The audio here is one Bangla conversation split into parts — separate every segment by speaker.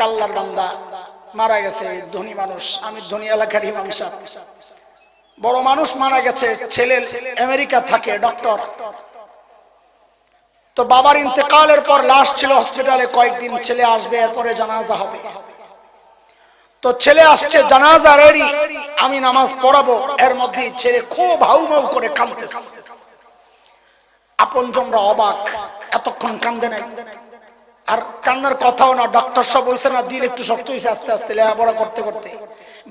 Speaker 1: আল্লাহর বান্দা মারা গেছে, ধনী মানুষ, আমি ধনী এলাকার ইমাম সাহেব, বড় মানুষ মারা গেছে, ছেলে আমেরিকা থাকে ডক্টর। তো বাবার ইন্তেকালের পর লাশ ছিল হসপিটালে কয়েকদিন, ছেলে আসবে, এরপরে জানাজা হবে। তো ছেলে আসছে, জানাজা রেডি, আমি নামাজ পড়াবো, এর মধ্যে ছেলে খুব হাউমাউ করে কাঁদতেছে। আপনজনরা অবাক, এতক্ষণ কান্দে নাই, আর কান্নার কথাও না। ডক্টর সব বলছে না, দিল একটু শক্ত হয়েছে আস্তে আস্তে, লেখাপড়া করতে করতে,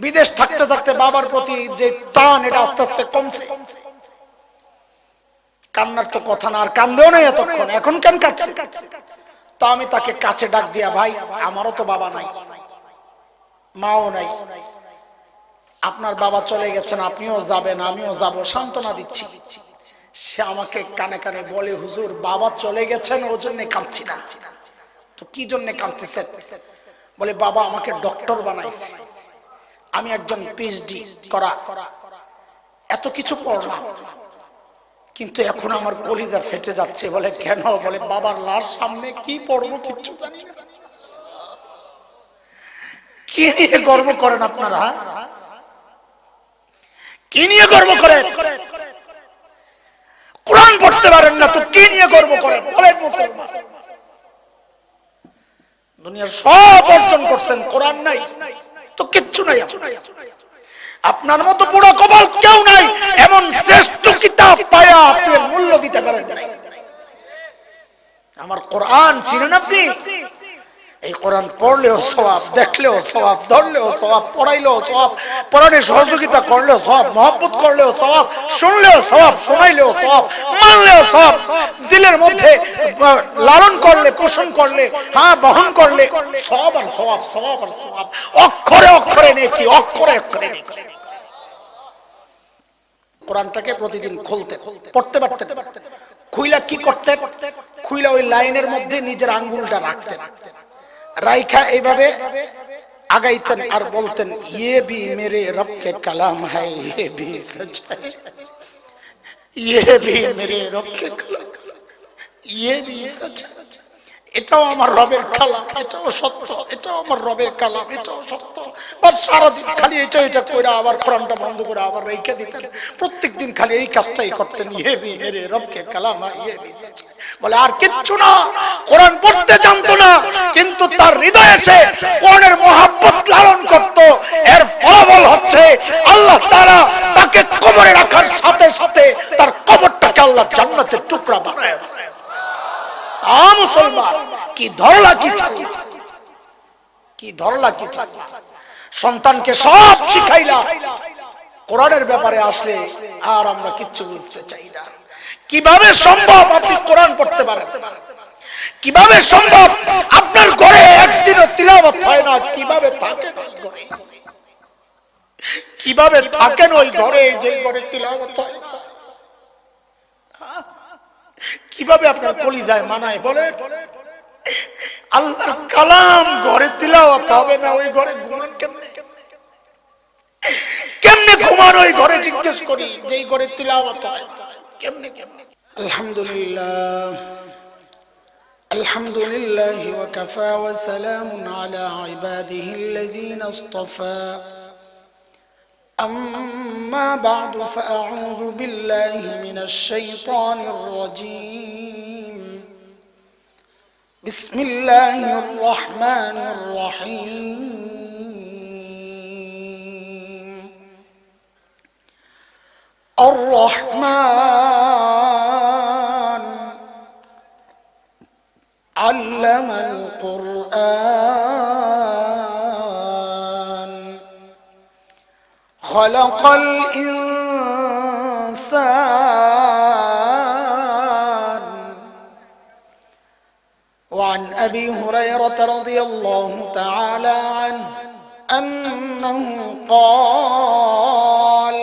Speaker 1: বিদেশ থাকতে থাকতে বাবার প্রতি যে টান এটা আস্তে আস্তে কমছে। কান্নার তো কথা না, আর কান্দেও নাই এতক্ষণ, এখন কেন কাঁদছে? তো আমি তাকে কাছে ডাক দিয়া, ভাই আমারও তো বাবা নাই, মাও নাই, আপনার বাবা চলে গেছেন, আপনিও যাবেন, আমিও যাব, সান্ত্বনা দিচ্ছি। সে আমাকে কানে কানে বলে, হুজুর বাবা চলে গেছেন ওর জন্য কাঁদছি না। তো কি জন্য কাঁদতেছেন? বলে, বাবা আমাকে ডক্টর বানাইছে, আমি একজন পিএইচডি করা, এত কিছু পড়লাম, কিন্তু এখন আমার কলিজা ফেটে যাচ্ছে। বলে কেন? বলে বাবার লাশ সামনে কি পড়বো কিচ্ছু জানি না। কি নিয়ে গর্ব করেন আপনারা? কি নিয়ে গর্ব করেন? কোরআন পড়তে পারেন না তো কি নিয়ে গর্ব করেন? বলেন মুসলমান, দুনিয়ার সব অর্জন করছেন, কোরআন নাই তো কিচ্ছু নাই। আপনার মতো বুড়ো কপাল কেউ নাই, এমন শ্রেষ্ঠ কিতাব পায়া আপনি মূল্য দিতে পারেন। আমার কোরআন চিনেন আপনি? এই কোরআন পড়লেও সওয়াব, দেখলেও সওয়াব, ধরলেও সওয়াব, পড়াইলেও সওয়াব, পড়ানোর সহযোগিতা করলেও সওয়াব, মহব্বত করলেও সওয়াব, শুনলেও সওয়াব, শোনাইলেও সওয়াব, মানলেও সওয়াব, দিলের মধ্যে লালন করলে, পোষণ করলে, হ্যাঁ বহন করলে সওয়াব আর সওয়াব, সওয়াব আর সওয়াব, অক্ষরে অক্ষরে নেকি, অক্ষরে অক্ষরে নেকি। কোরআনটাকে প্রতিদিন খুলতে পড়তে পারতে, খুইলা কি করতে? খুইলা ওই লাইনের মধ্যে নিজের আঙ্গুলটা রাখতে, রাইখা এইভাবে আগাইতেন আর বলতেন, ये भी मेरे रब के कलाम है, ये भी सच है, ये भी मेरे रब के कलाम, ये भी सच है। এটাও আমার রবের কালাম, এটাও সত্য, এটাও আমার রবের কালাম, এটাও সত্য। আর সারাদিন খালি এটা এটা কইরা আবার কোরআনটা বন্ধ করে আবার রেখে দিতেন। প্রত্যেকদিন খালি এই কাজটাই করতেন, ये भी मेरे रब के कलाम है, ये भी सच है। বলে আর কিচ্ছু না, কোরআন পড়তে জানতো না, কিন্তু তার হৃদয়ে সে কোরআনের মহব্বত লালন করত। এর ফলাফল হচ্ছে আল্লাহ তাআলা তাকে কবরে রাখার সাথে সাথে তার কবরটাকে আল্লাহ জান্নাতের টুকরা বানায় দিয়েছে। মুসলমান, কি ধরলা কি চাকরি, কি ধরলা কি চাকরি, সন্তানকে সব শিখাইলা, কোরআনের ব্যাপারে আসলে আর আমরা কিচ্ছু বুঝতে চাই না। কিভাবে সম্ভব আপনি কোরআন পড়তে পারেন? কিভাবে সম্ভব আপনার ঘরে একদিনও তিলাওয়াত হয় না? কিভাবে থাকেন ওই ঘরে? কিভাবে থাকেন ওই ঘরে যে ঘরে তিলাওয়াত হয় না? কিভাবে আপনার কলিজায় মানায়? বলে আল্লাহর কালাম ঘরে তিলাওয়াত হবে না, ওই ঘরে ঘুমান কেমনে? কেমনে ঘুমান ওই ঘরে? জিজ্ঞেস করি, যেই ঘরে তিলাওয়াত হয় কেমনে কেমনে? আলহামদুলিল্লাহ, আলহামদুলিল্লাহ ওয়া কাফা ওয়া সালামুন আলা ইবাদিহিল্লাযীনা ইসতাফা। أما بعد فأعوذ بالله من الشيطان الرجيم. بسم الله الرحمن الرحيم. الرحمن علم القرآن خلق الإنسان. وعن أبي هريرة رضي الله تعالى عنه أنه قال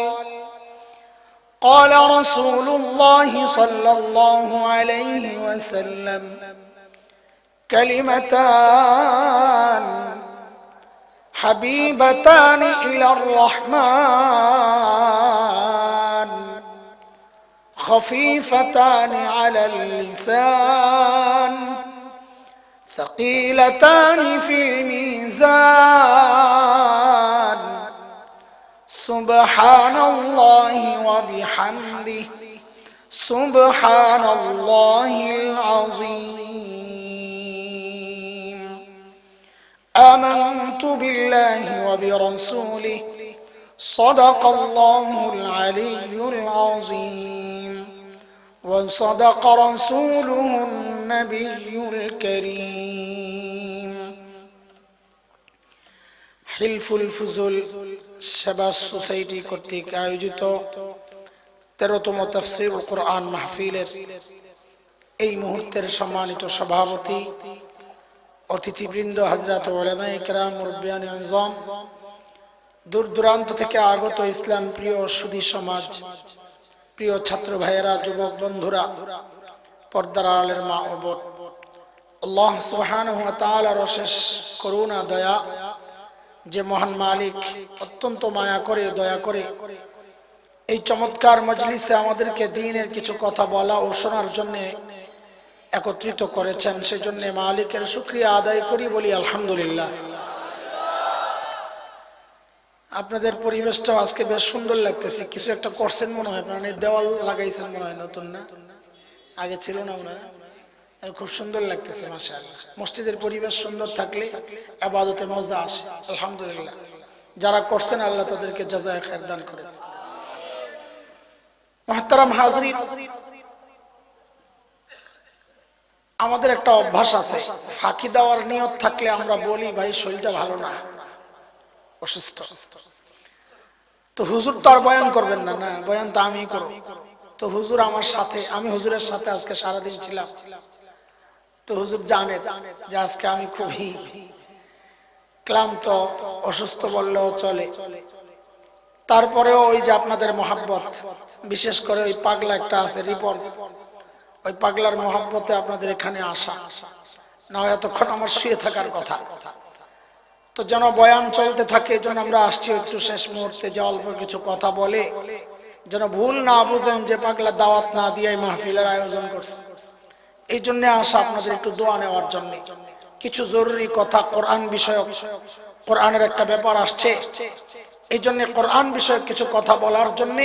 Speaker 1: قال رسول الله صلى الله عليه وسلم كلمتان حبيبتان إلى الرحمن خفيفتان على اللسان ثقيلتان في الميزان سبحان الله وبحمده سبحان الله العظيم آمنت بالله وبرسوله صدق الله العلي العظيم وصدق رسوله النبي الكريم হিলফুল ফুজুল সেবা সোসাইটি কর্তৃক আয়োজিত 13তম তাফসীরুল কোরআন মাহফিলের এই মুহূর্তের সম্মানিত সভাপতি, অতিথিবৃন্দ, হযরত উলামায়ে কেরাম, মুরব্বিয়ানে আযম, দূর দূরান্ত থেকে আগত ইসলাম প্রিয় সুধী সমাজ, প্রিয় ছাত্র ভাইয়েরা, যুবক বন্ধুরা, পর্দার আড়ালের মা ও বোন, আল্লাহ সুবহানাহু ওয়া তাআলার অশেষ করুণা দয়া, যে মহান মালিক অত্যন্ত মায়া করে দয়া করে এই চমৎকার মজলিসে আমাদেরকে দ্বীনের কিছু কথা বলা ও শোনার জন্য একত্রিত করেছেন, সেজন্য মালিকের শুকরিয়া আদায় করি, বলি আলহামদুলিল্লাহ। আপনাদের পরিবেশটাও আজকে বেশ সুন্দর লাগতেছে। কিছু একটা করছেন মনে হয়, মানে দেওয়াল লাগাইছেন মনে হয়, নতুন না? আগে ছিল না মনে হয়? খুব সুন্দর লাগতেছে মাশাআল্লাহ। মসজিদের পরিবেশ সুন্দর থাকলে ইবাদতে মজা আসে। আলহামদুলিল্লাহ, যারা করছেন আল্লাহ তাদেরকে জাযায়ে খায়ের দান করেন। মুহতারাম হাজরিন, আমাদের একটা অভ্যাস আছে, ফাঁকি দেওয়ার নিয়ত থাকলে আমরা বলি ভাই শরীরটা ভালো না, অসুস্থ। তো হুজুর তো আর বয়ান করবেন না, না বয়ান তো আমি করব। তো হুজুর আমার সাথে, আমি হুজুরের সাথে আজকে সারাদিন ছিলাম। তো হুজুর জানে যে আজকে আমি খুবই ক্লান্ত, অসুস্থ বললেও চলে। তারপরেও ওই যে আপনাদের মহাব্বত, বিশেষ করে ওই পাগলা একটা আছে রিপন, ওই পাগলার মহাব্বতে আপনাদের এখানে আসা, না হয় এতক্ষণ আমার শুয়ে থাকার কথা। তো যেন বয়ান চলতে থাকে, যেন আমরা আসছি একটু শেষ মুহূর্তে, যে অল্প কিছু কথা বলে যেন ভুল না বুঝেন যে পাগলা দাওয়াত না দিয়ে মাহফিলের আয়োজন করছে। এই জন্য আসা আপনাদের একটু দোয়া নেওয়ার জন্য, কিছু জরুরি কথা কোরআন বিষয়ক, কোরআনের একটা ব্যাপার আসছে, এই জন্য কোরআন বিষয়ক কিছু কথা বলার জন্য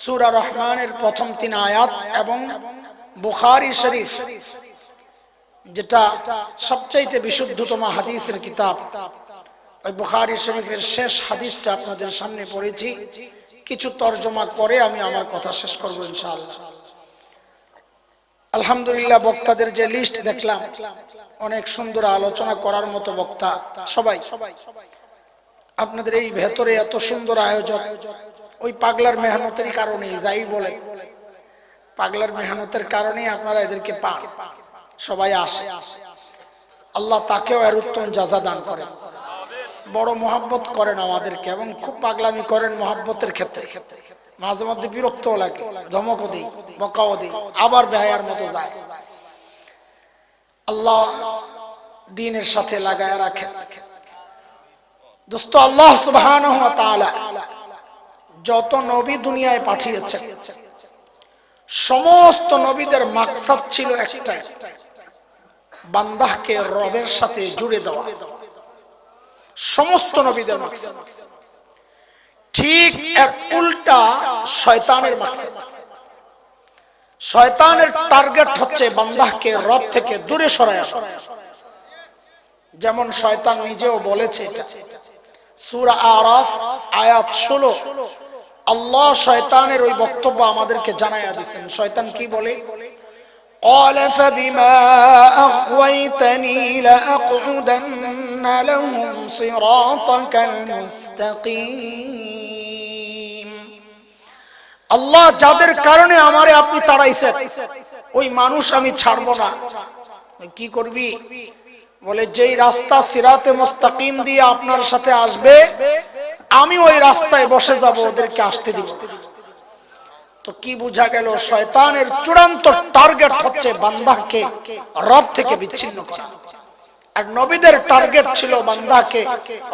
Speaker 1: সূরা রহমানের প্রথম 3 আয়াত এবং বুখারী শরীফ, যেটা সবচাইতে বিশুদ্ধতম হাদিসের কিতাব, ওই বুখারী শরীফের শেষ হাদিসটা আপনাদের সামনে পড়েছি। কিছু তরজমা করে আমি আমার কথা শেষ করব ইনশাআল্লাহ। আলহামদুলিল্লাহ, বক্তাদের যে লিস্ট দেখলাম, অনেক সুন্দর আলোচনা করার মতো বক্তা সবাই। আপনাদের এই ভেতরে এত সুন্দর আয়োজন ওই পাগলার মেহনতের কারণে, যাই বলে পাগলার মেহনতের কারণে আপনারা এদেরকে পান, সবাই আসে। আল্লাহ তাকেও এর উত্তম জাযা দান করেন। বড় মহব্বত করেন আমাদেরকে এবং খুব পাগলামি করেন মহব্বতের ক্ষেত্রে। মাঝে মধ্যে বিরক্তও লাগে, ধমকও দিই, বকাও দিই, আবার বেহায়ার মতো যায়। আল্লাহ দ্বীনের সাথে লাগায় রাখেন। দোস্ত, আল্লাহ সুবহানাহু ওয়া তাআলা যত নবী দুনিয়ায় পাঠিয়েছেন, সমস্ত নবীদের মাকসাদ ছিল একটাই, বান্দাকে রবের সাথে জুড়ে দেওয়া। সমস্ত নবীদের মাকসাদ। ঠিক এর উল্টা শয়তানের মাকসাদ। শয়তানের টার্গেট হচ্ছে বান্দাকে রব থেকে দূরে সরায় আনা। যেমন শয়তান নিজেও বলেছে, এটা সূরা আরাফ আয়াত 16, আল্লাহ শয়তানের ওই বক্তব্য আমাদেরকে জানায়া দিয়েছেন। শয়তান কি বলে? قال فبما أغويتني لأقعدن لهم صراطك المستقيم। আল্লাহ যাদের কারণে আমারে আপনি তাড়াইছেন, ওই মানুষ আমি ছাড়বো না। কি করবি? বলে যেই রাস্তা সিরাতে মুস্তাকিম দিয়ে আপনার সাথে আসবে, আমি ওই রাস্তায় বসে যাব, ওদেরকে আসতে দিব। তো কি বোঝা গেল? শয়তানের চূড়ান্ত টার্গেট হচ্ছে বান্দাকে রব থেকে বিচ্ছিন্ন করা। আর নবীদের টার্গেট ছিল বান্দাকে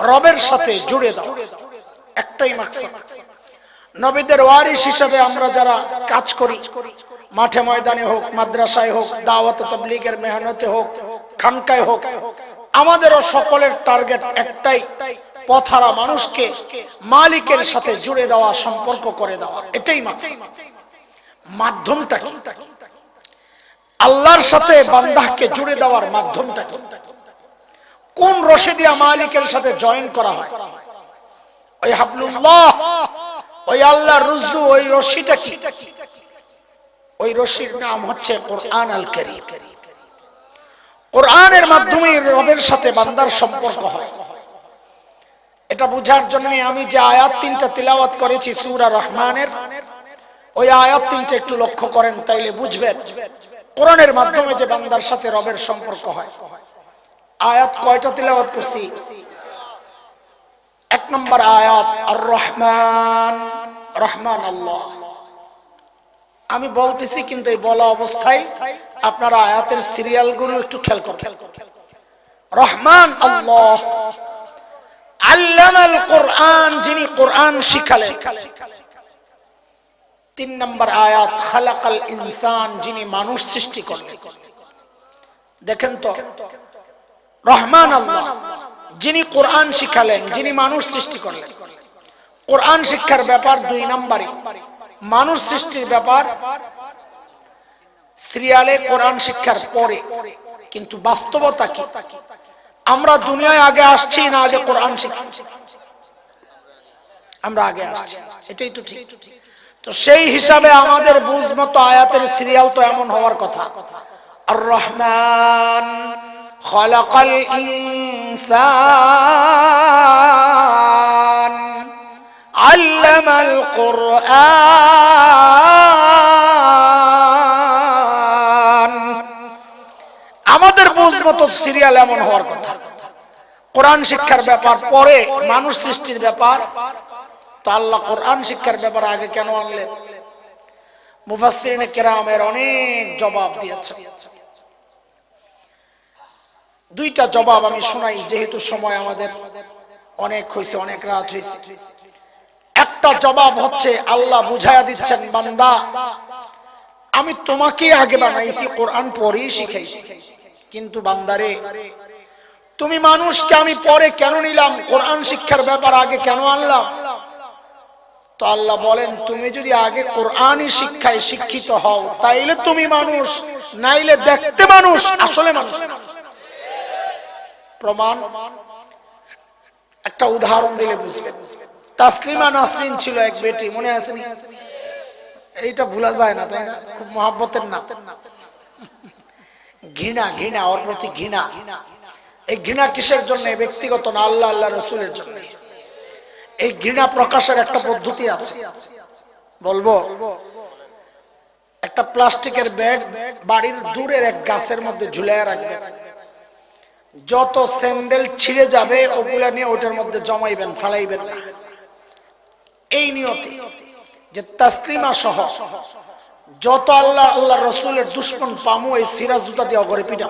Speaker 1: রবের সাথে জুড়ে দাও। একটাই মাকসাদ। নবীদের ওয়ারিস হিসেবে আমরা যারা কাজ করি, মাঠে ময়দানে হোক, মাদ্রাসায় হোক, দাওয়াত তাবলীগের মেহনতে হোক, খানকায় হোক, আমাদেরও সকলের টার্গেট একটাই, পথহারা মানুষকে মালিকের সাথে জুড়ে দেওয়া, সম্পর্ক করে দেওয়া, এটাই মাকসাদ। মাধ্যমটা কি? আল্লাহর সাথে বান্দাকে জুড়ে দেওয়ার মাধ্যমটা কি? কোন রশি দিয়া মালিকের সাথে জয়েন করা হয়? ওই হাবলুল্লাহ, ওই আল্লাহর রুজু, ওই রশিটা কি? ওই রশির নাম হচ্ছে কোরআন আল কারীম। কোরআনের মাধ্যমে রবের সাথে বান্দার সম্পর্ক হয়। এটা বুঝার জন্য আমি যে আয়াত 3টা তিলাওয়াত করেছি সূরা রহমানের, ওই আয়াত 3টা একটু লক্ষ্য করেন, তাইলে বুঝবেন কোরআনের মাধ্যমে যে বান্দার সাথে রবের সম্পর্ক হয়। আয়াত কয়টা তিলাওয়াত করছি? 1 নম্বর আয়াত আর রহমান, রহমান আল্লাহ। আমি বলতেছি কিন্তু এই বলা অবস্থায় আপনারা আয়াতের সিরিয়ালগুলো একটু খেয়াল করবেন। রহমান আল্লাহ, আল্লামাল কোরআন, যিনি কোরআন শিখালেন। 3 নম্বর আয়াত খালাকাল ইনসান, যিনি মানুষ সৃষ্টি করলেন। দেখেন তো, রহমান আল্লাহ, যিনি কোরআন শিখালেন, যিনি মানুষ সৃষ্টি করলেন। কোরআন শিক্ষার ব্যাপার 2 নম্বরে, মানুষ সৃষ্টির ব্যাপার সিরিয়ালে কোরআন শিক্ষার পরে। কিন্তু বাস্তবতা কি? আমরা দুনিয়ায় আগে আসছি না আগে কোরআন শিখছি? আমরা আগে আসছি, এটাই তো ঠিক। তো সেই হিসাবে আমাদের বুঝ মতো আয়াতের সিরিয়াল তো এমন হওয়ার কথা। আর রহমান খালাকাল ইনসান আল্লামাল কোরআন। আমাদের বুঝ মতো সিরিয়াল এমন হওয়ার কথা। কোরআন শিক্ষার ব্যাপার পরে, মানুষ সৃষ্টির ব্যাপার। তো আল্লাহ কোরআন শিক্ষার ব্যাপার আগে কেন আনলেন? মুফাসসিরিনে কেরামের অনেক জবাব দিয়েছেন। 2টা জবাব আমি শোনাই, যেহেতু সময় আমাদের অনেক হয়েছে, অনেক রাত হয়েছে। একটা জবাব হচ্ছে আল্লাহ বুঝায়া দিচ্ছেন, বান্দা আমি তোমাকে আগে বানাইছি, কোরআন পরেই শিখাইছি। কিন্তু বান্দারে, তুমি মানুষকে আমি পরে কেন নিলাম? কোরআন শিক্ষার ব্যাপার আগে কেন আনলাম? তো আল্লাহ বলেন, তুমি যদি আগে কোরআনই শিক্ষায় শিক্ষিত হও তাইলে তুমি মানুষ, নাইলে দেখতে মানুষ, আসলে মানুষ। প্রমাণ একটা উদাহরণ দিলে বুঝবেন। তাসলিমা নাসরিন ছিল এক বেটি, মনে আছে নি? এইটা ভুলা যায় না, তাই না? খুব মহব্বতের নাম। ঘৃণা, ঘৃণা, ওর প্রতি ঘৃণা। এই ঘৃণা কিসের জন্য? ব্যক্তিগত না, আল্লাহ আল্লাহ রাসূলের জন্য। এই ঘৃণা প্রকাশের একটা পদ্ধতি আছে, বলবো। একটা প্লাস্টিকের ব্যাগ বাড়ির দূরের এক গাছের মধ্যে ঝুলাইয়া রাখবেন। যত স্যান্ডেল ছিঁড়ে যাবে ওগুলা নিয়ে ওটার মধ্যে জমাইবেন, ফালাইবেন না। এই নিয়তে যে তাসলিমা সহ যত আল্লাহ আল্লাহ রাসূলের দুশমন পামু, এই সিরা জুতা দিয়ে ঘরে পিটা।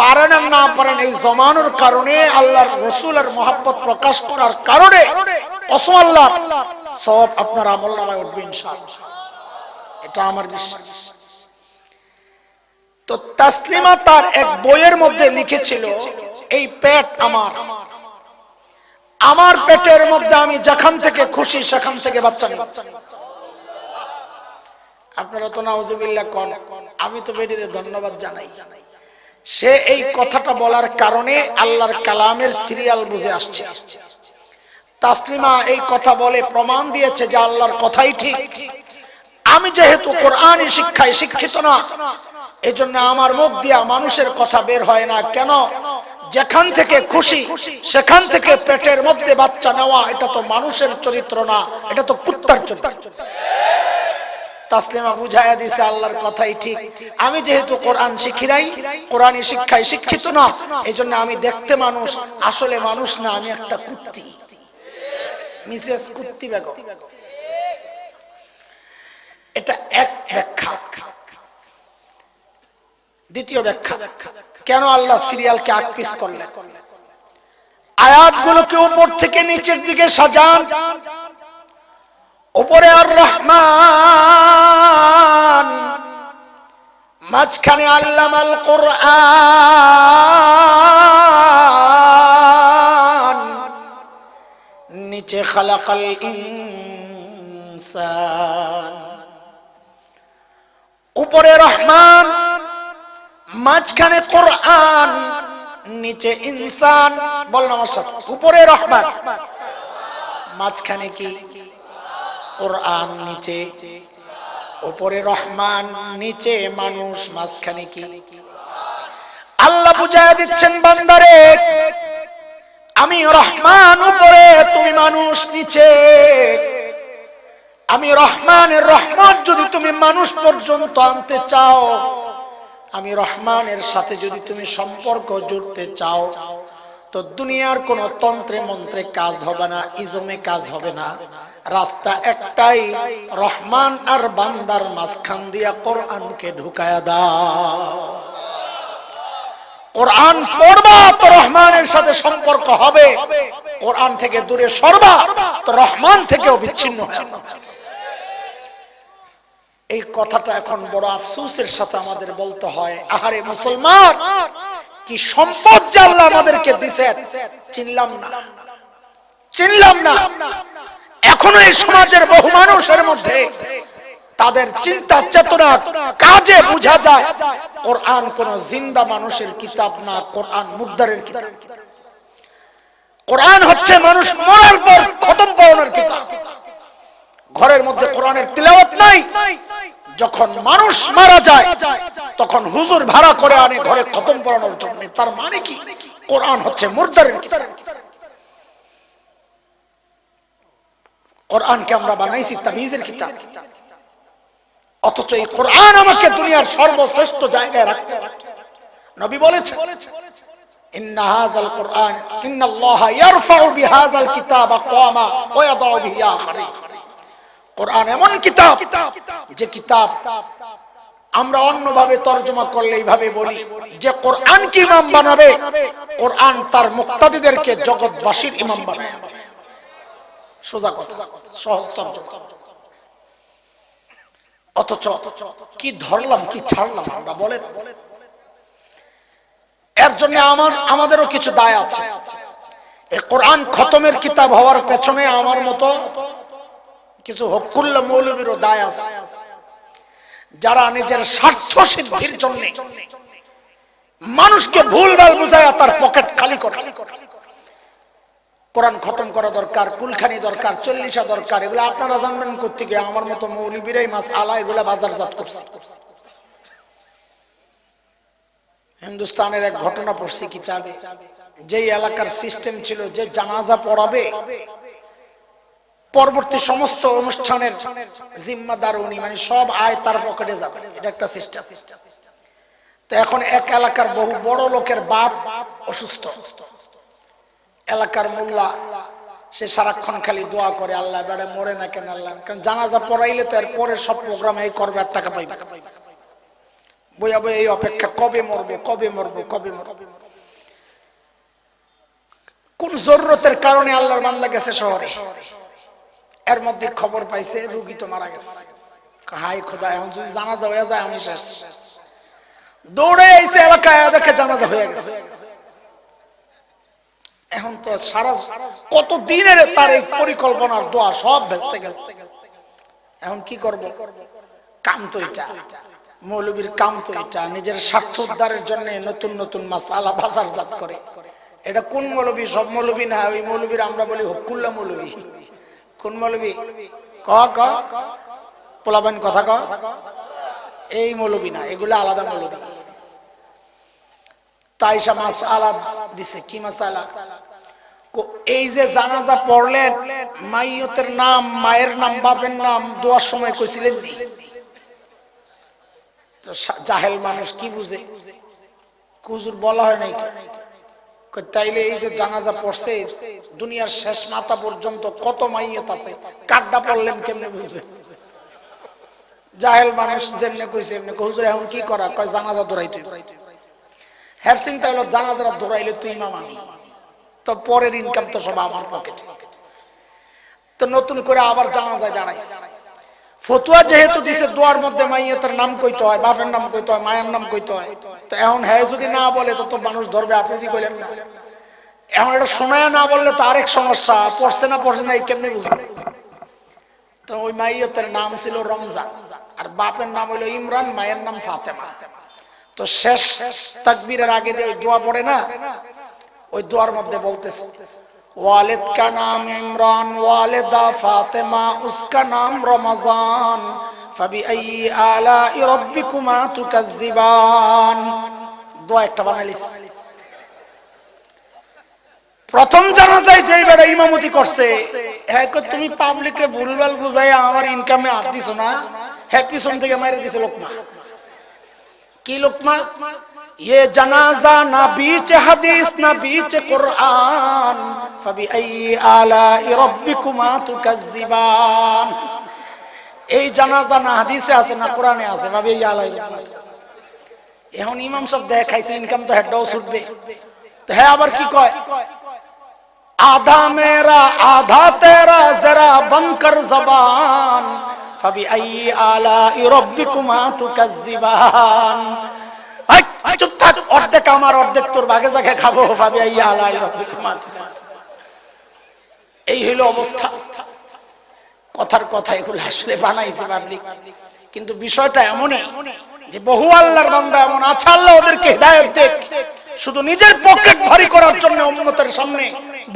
Speaker 1: পারেন আর না পারেন, এই জমানোর কারণে, আল্লাহর রাসূলের মহব্বত প্রকাশ করার কারণে কসম আল্লাহ, সব আপনার আমলনামায় উঠবে ইনশাআল্লাহ। এটা আমার বিশ্বাস। তো তাসলিমা তার এক বইয়ের মধ্যে লিখেছিল, এই পেট আমার, আমার পেটের মধ্যে আমি যেখান থেকে খুশি সেখান থেকে বাচ্চা নিই। আপনারা তো নাউজুবিল্লাহ কোন, আমি তো বেটিরে ধন্যবাদ জানাই। সে এই কথাটা বলার কারণে আল্লাহর কালামের সিরিয়াল বুঝে আসছে। তাসলিমা এই কথা বলে প্রমাণ দিয়েছে যে আল্লাহর কথাই ঠিক। আমি যেহেতু কোরআনী শিক্ষায় শিক্ষিত না, এজন্য আমার মুখ দিয়া মানুষের কথা বের হয় না। কেন? যেখান থেকে খুশি সেখান থেকে পেটের মধ্যে বাচ্চা নেওয়া, এটা তো মানুষের চরিত্র না, এটা তো কুত্তার চরিত্র। তাসলিমা বুঝায়া দিছে আল্লাহর কথাই ঠিক। আমি যেহেতু কোরআন শিখি নাই, কোরআনী শিক্ষায় শিক্ষিত না, এজন্য আমি দেখতে মানুষ, আসলে মানুষ না, আমি একটা কুত্তি, মিসেস কুত্তি বেগম। এটা এক ব্যাখ্যা। দ্বিতীয় ব্যাখ্যা, কেন আল্লাহ সিরিয়ালকে আকপিস করলেন? আয়াতগুলোকে উপর থেকে নিচের দিকে সাজান। উপরে আর রহমান, মাঝখানে আল্লামাল কোরআন, নিচে খালাকাল ইনসান। উপরে রহমান, মাঝখানে কোরআন, নিচে ইনসান। বলুন আমার সাথে, উপরে রহমান, মাঝখানে কি কোরআন, নিচে উপরে রহমান, নিচে মানুষ, মাঝখানে কি আল্লাহ বুঝায় দিচ্ছেন বান্দারে আমি রহমান উপরে, তুমি মানুষ নিচে। আমি রহমানের রহমত যদি তুমি মানুষ পর্যন্ত আনতে চাও, আমি রহমানের সাথে যদি তুমি সম্পর্ক জুড়তে চাও, তো দুনিয়ার কোন তন্ত্রে মন্ত্রে কাজ হবে না, ইজমে কাজ হবে না। রাস্তা একটাই, রহমান আর বান্দার মাঝখান দিয়া কোরআনকে ঢুকায়া দাও। কোরআন পড়বা তো রহমানের সাথে সম্পর্ক হবে, কোরআন থেকে দূরে সরবা তো রহমান থেকেও বিচ্ছিন্ন হয়ে যাবে। এই কথাটা এখন বড় আফসোসের সাথে আমাদের বলতে হয়। আহারে মুসলমান, কি সম্পদ যে আল্লাহ আমাদেরকে দিয়েছেন, চিনলাম না। এখনো এই সমাজের বহু মানুষের মধ্যে তাদের চিন্তা চেতনা কাজে বোঝা যায় কোরআন কোন জিন্দা মানুষের কিতাব না, কোরআন মুর্দারের কিতাব। কোরআন হচ্ছে মানুষ মরার পর খতম করানোর কিতাব। ঘরের মধ্যে কোরআনের তিলাওয়াত নাই, যখন মানুষ মারা যায় তখন হুজুর ভাড়া করে আনে ঘরে খতম করানোর জন্য। তার মানে কি, কোরআন হচ্ছে মুর্দারের কিতাব। কোরআনকে আমরা বানাইছি তাবিজের কিতাব, অথচ এই কোরআন আমাকে দুনিয়ার সর্বশ্রেষ্ঠ জায়গায় রাখতে। নবী বলেছেন ইন্না হাযাল কোরআন ইন্নাল্লাহা ইয়ারফাউ বিহাযাল কিতাব আকওয়ামা ওয়া ইয়াদাউ বিহি আখারিন। কোরআন এমন কিতাব যে কিতাব আমরা অন্যভাবে তরজমা করলে এইভাবে বলি যে কোরআনকে ইমাম বানাবে, কোরআন তার মুক্তাদিদেরকে জগৎবাসীর ইমাম বানাবে। সোজা কথা, সহজ তরজমা। অথচ কি ধরলাম কি ছাড়লাম আমরা বলেন। এর জন্য আমাদেরও কিছু দায় আছে। এই কোরআন খতমের কিতাব হওয়ার পেছনে আমার মতো কিছু হকুল্লা মৌলবীরও দায় আছে, যারা নিজের স্বার্থ সিদ্ধির জন্য মানুষকে ভুলভাল বুঝায় তার পকেট খালি করে। কোরআন খতম করা দরকার, কুলখানি দরকার, 40 দরকার, এগুলো আপনারা জানবেন কোত্থেকে? আমার মতো মৌলবীরাই মাস আলা এগুলা বাজারজাত করছে। হিন্দুস্তানের এক ঘটনা পড়ছি কিতাবে, যেই এলাকার সিস্টেম ছিল যে জানাজা পড়াবে পরবর্তী সমস্ত অনুষ্ঠানের জিম্মাদার উনি, মানে সব আয় তার পকেটে যাবে, এটা একটা সিস্টেম। তো এখন এক এলাকার বহু বড় লোকের বাপ অসুস্থ, এলাকার মোল্লা সে সারাক্ষণ খালি দোয়া করে আল্লাহ বেড়ে মরে না কেন, আল্লাহ কারণ জানাজা পড়াইলে তো এর পরে সব প্রোগ্রাম এই করবে আর টাকা পাইবে। বইয়া বই এই অপেক্ষা, কবে মরবো কবে মরবো কবে মরবো। কোন জরুরতের কারণে আল্লাহর বান্দা গেছে শহরে, এর মধ্যে খবর পাইছে রোগী তো মারা গেছে। হাই খোদা, এখন যদি জানাজা হয়ে যায় আমি শেষ। দৌড়ে এসে এলাকায় দেখে জানাজা হয়ে গেছে। এখন তো সারা কত দিনের তার এই পরিকল্পনার দোয়া সব ভেস্তে গেছে। এখন কি করব? কাম তো এটা, মৌলবীর কাম তো এটা, নিজের স্বার্থ উদ্ধারের জন্য নতুন নতুন মাসালা বাজারজাত করে। এটা কোন মৌলবী? সব মৌলবী না, ওই মৌলবীর আমরা বলি হকুল্লা মৌলবী। কোন মৌলবী? ক ক পোলাবেন কথা ক, এই মৌলবী না, এগুলো আলাদা মৌলবী। তাইসা মাসালা দিছে। কি মাসালা? এই যে জানাজা পড়লেন, মাইয়তের নাম, মায়ের নাম, বাপের নাম দোয়ার সময় কইছিলেন নি? তো জাহেল মানুষ কি বুঝে? হুজুর বলা হয় নাই তো। তাইলে এই যে জানাজা পড়ছে দুনিয়ার শেষ মাথা পর্যন্ত কত মাইয়ত আছে, কাড্ডা পড়লেন কেমনে বুঝবে? জাহেল মানুষ যেমনে কইছে এমনি। হুজুর এখন কি করা? কয় জানাজা দৌড়াইতে। হ্যার চিন্তা হলো জানাজারা দৌড়াইলে তুই ইমাম, আমি তো পরের ইনকাম তো সব আমার পকেটে। তো নতুন করে আবার জানাজায় দাঁড়াইছে। ফতুয়া যেহেতু দিছে দোয়ার মধ্যে মাইয়াতের নাম কইতে হয়, বাপের নাম কইতে হয়, মায়ের নাম কইতে হয়, তো এখন হ্যাঁ যদি না বলে তো মানুষ ধরবে। আপনি কি কইলেন না? এখন এটা শোনায় না বললে তো আরেক সমস্যা, পড়ছে না এই কেমনে বুঝবে? তো ওই মাইয়াতের নাম ছিল রমজান, আর বাপের নাম হইলো ইমরান, মায়ের নাম ফাতেমা। তো শেষ তাকবীরের আগে যে দোয়া পড়ে না, ওই দোয়ার মধ্যে বলতেছে वालिद का नाम इमरान, वालिदा फातिमा, उसका नाम रमजान, फबिअय्यि आलाइ रब्बिकुमा तुकज्जिबान। দোয়া একটা বানাইলিস। প্রথম জানাজায় যেই বেটা ইমামতি করছে, হ্যাঁ তুমি পাবলিকে ভুলভাল বুঝাই আমার ইনকামে হাত দিছো না, হ্যাঁ পিছন থেকে মাইরে দিছে লোকমা। কি লোকমা? ये जनाजा ना बीच हदीस ना बीच कुरान, फबिअय्यि आलाइ रब्बिकुमा तुकज्जिबान। এই জানাজা না হাদিসে আছে না কোরআনে আছে, ফবিআইয়ি আলাই। এখন ইমাম সাহেব দেখাইছে ইনকাম তো হেডও ছুটবে, তো হ্যাঁ আবার কি কয়? आधा मेरा आधा तेरा जरा बनकर जबान, फबिअय्यि आलाइ रब्बिकुमा तुकज्जिबान। চুপ থাক, অর্ধেক আমার অর্ধেক তোর, ভাগে জাগে খাবো। ফাবিআইয়ি আলাই রব্বিকুমা। এই হইল অবস্থা। কথার কথা এগুলো আসলে বানাইছে পাবলিক, কিন্তু বিষয়টা এমনই যে বহু আল্লাহর বান্দা এমন আছে, আল্লাহ ওদেরকে হিদায়াত দেখ, শুধু নিজের পকেট ভারী করার জন্য উম্মতের সামনে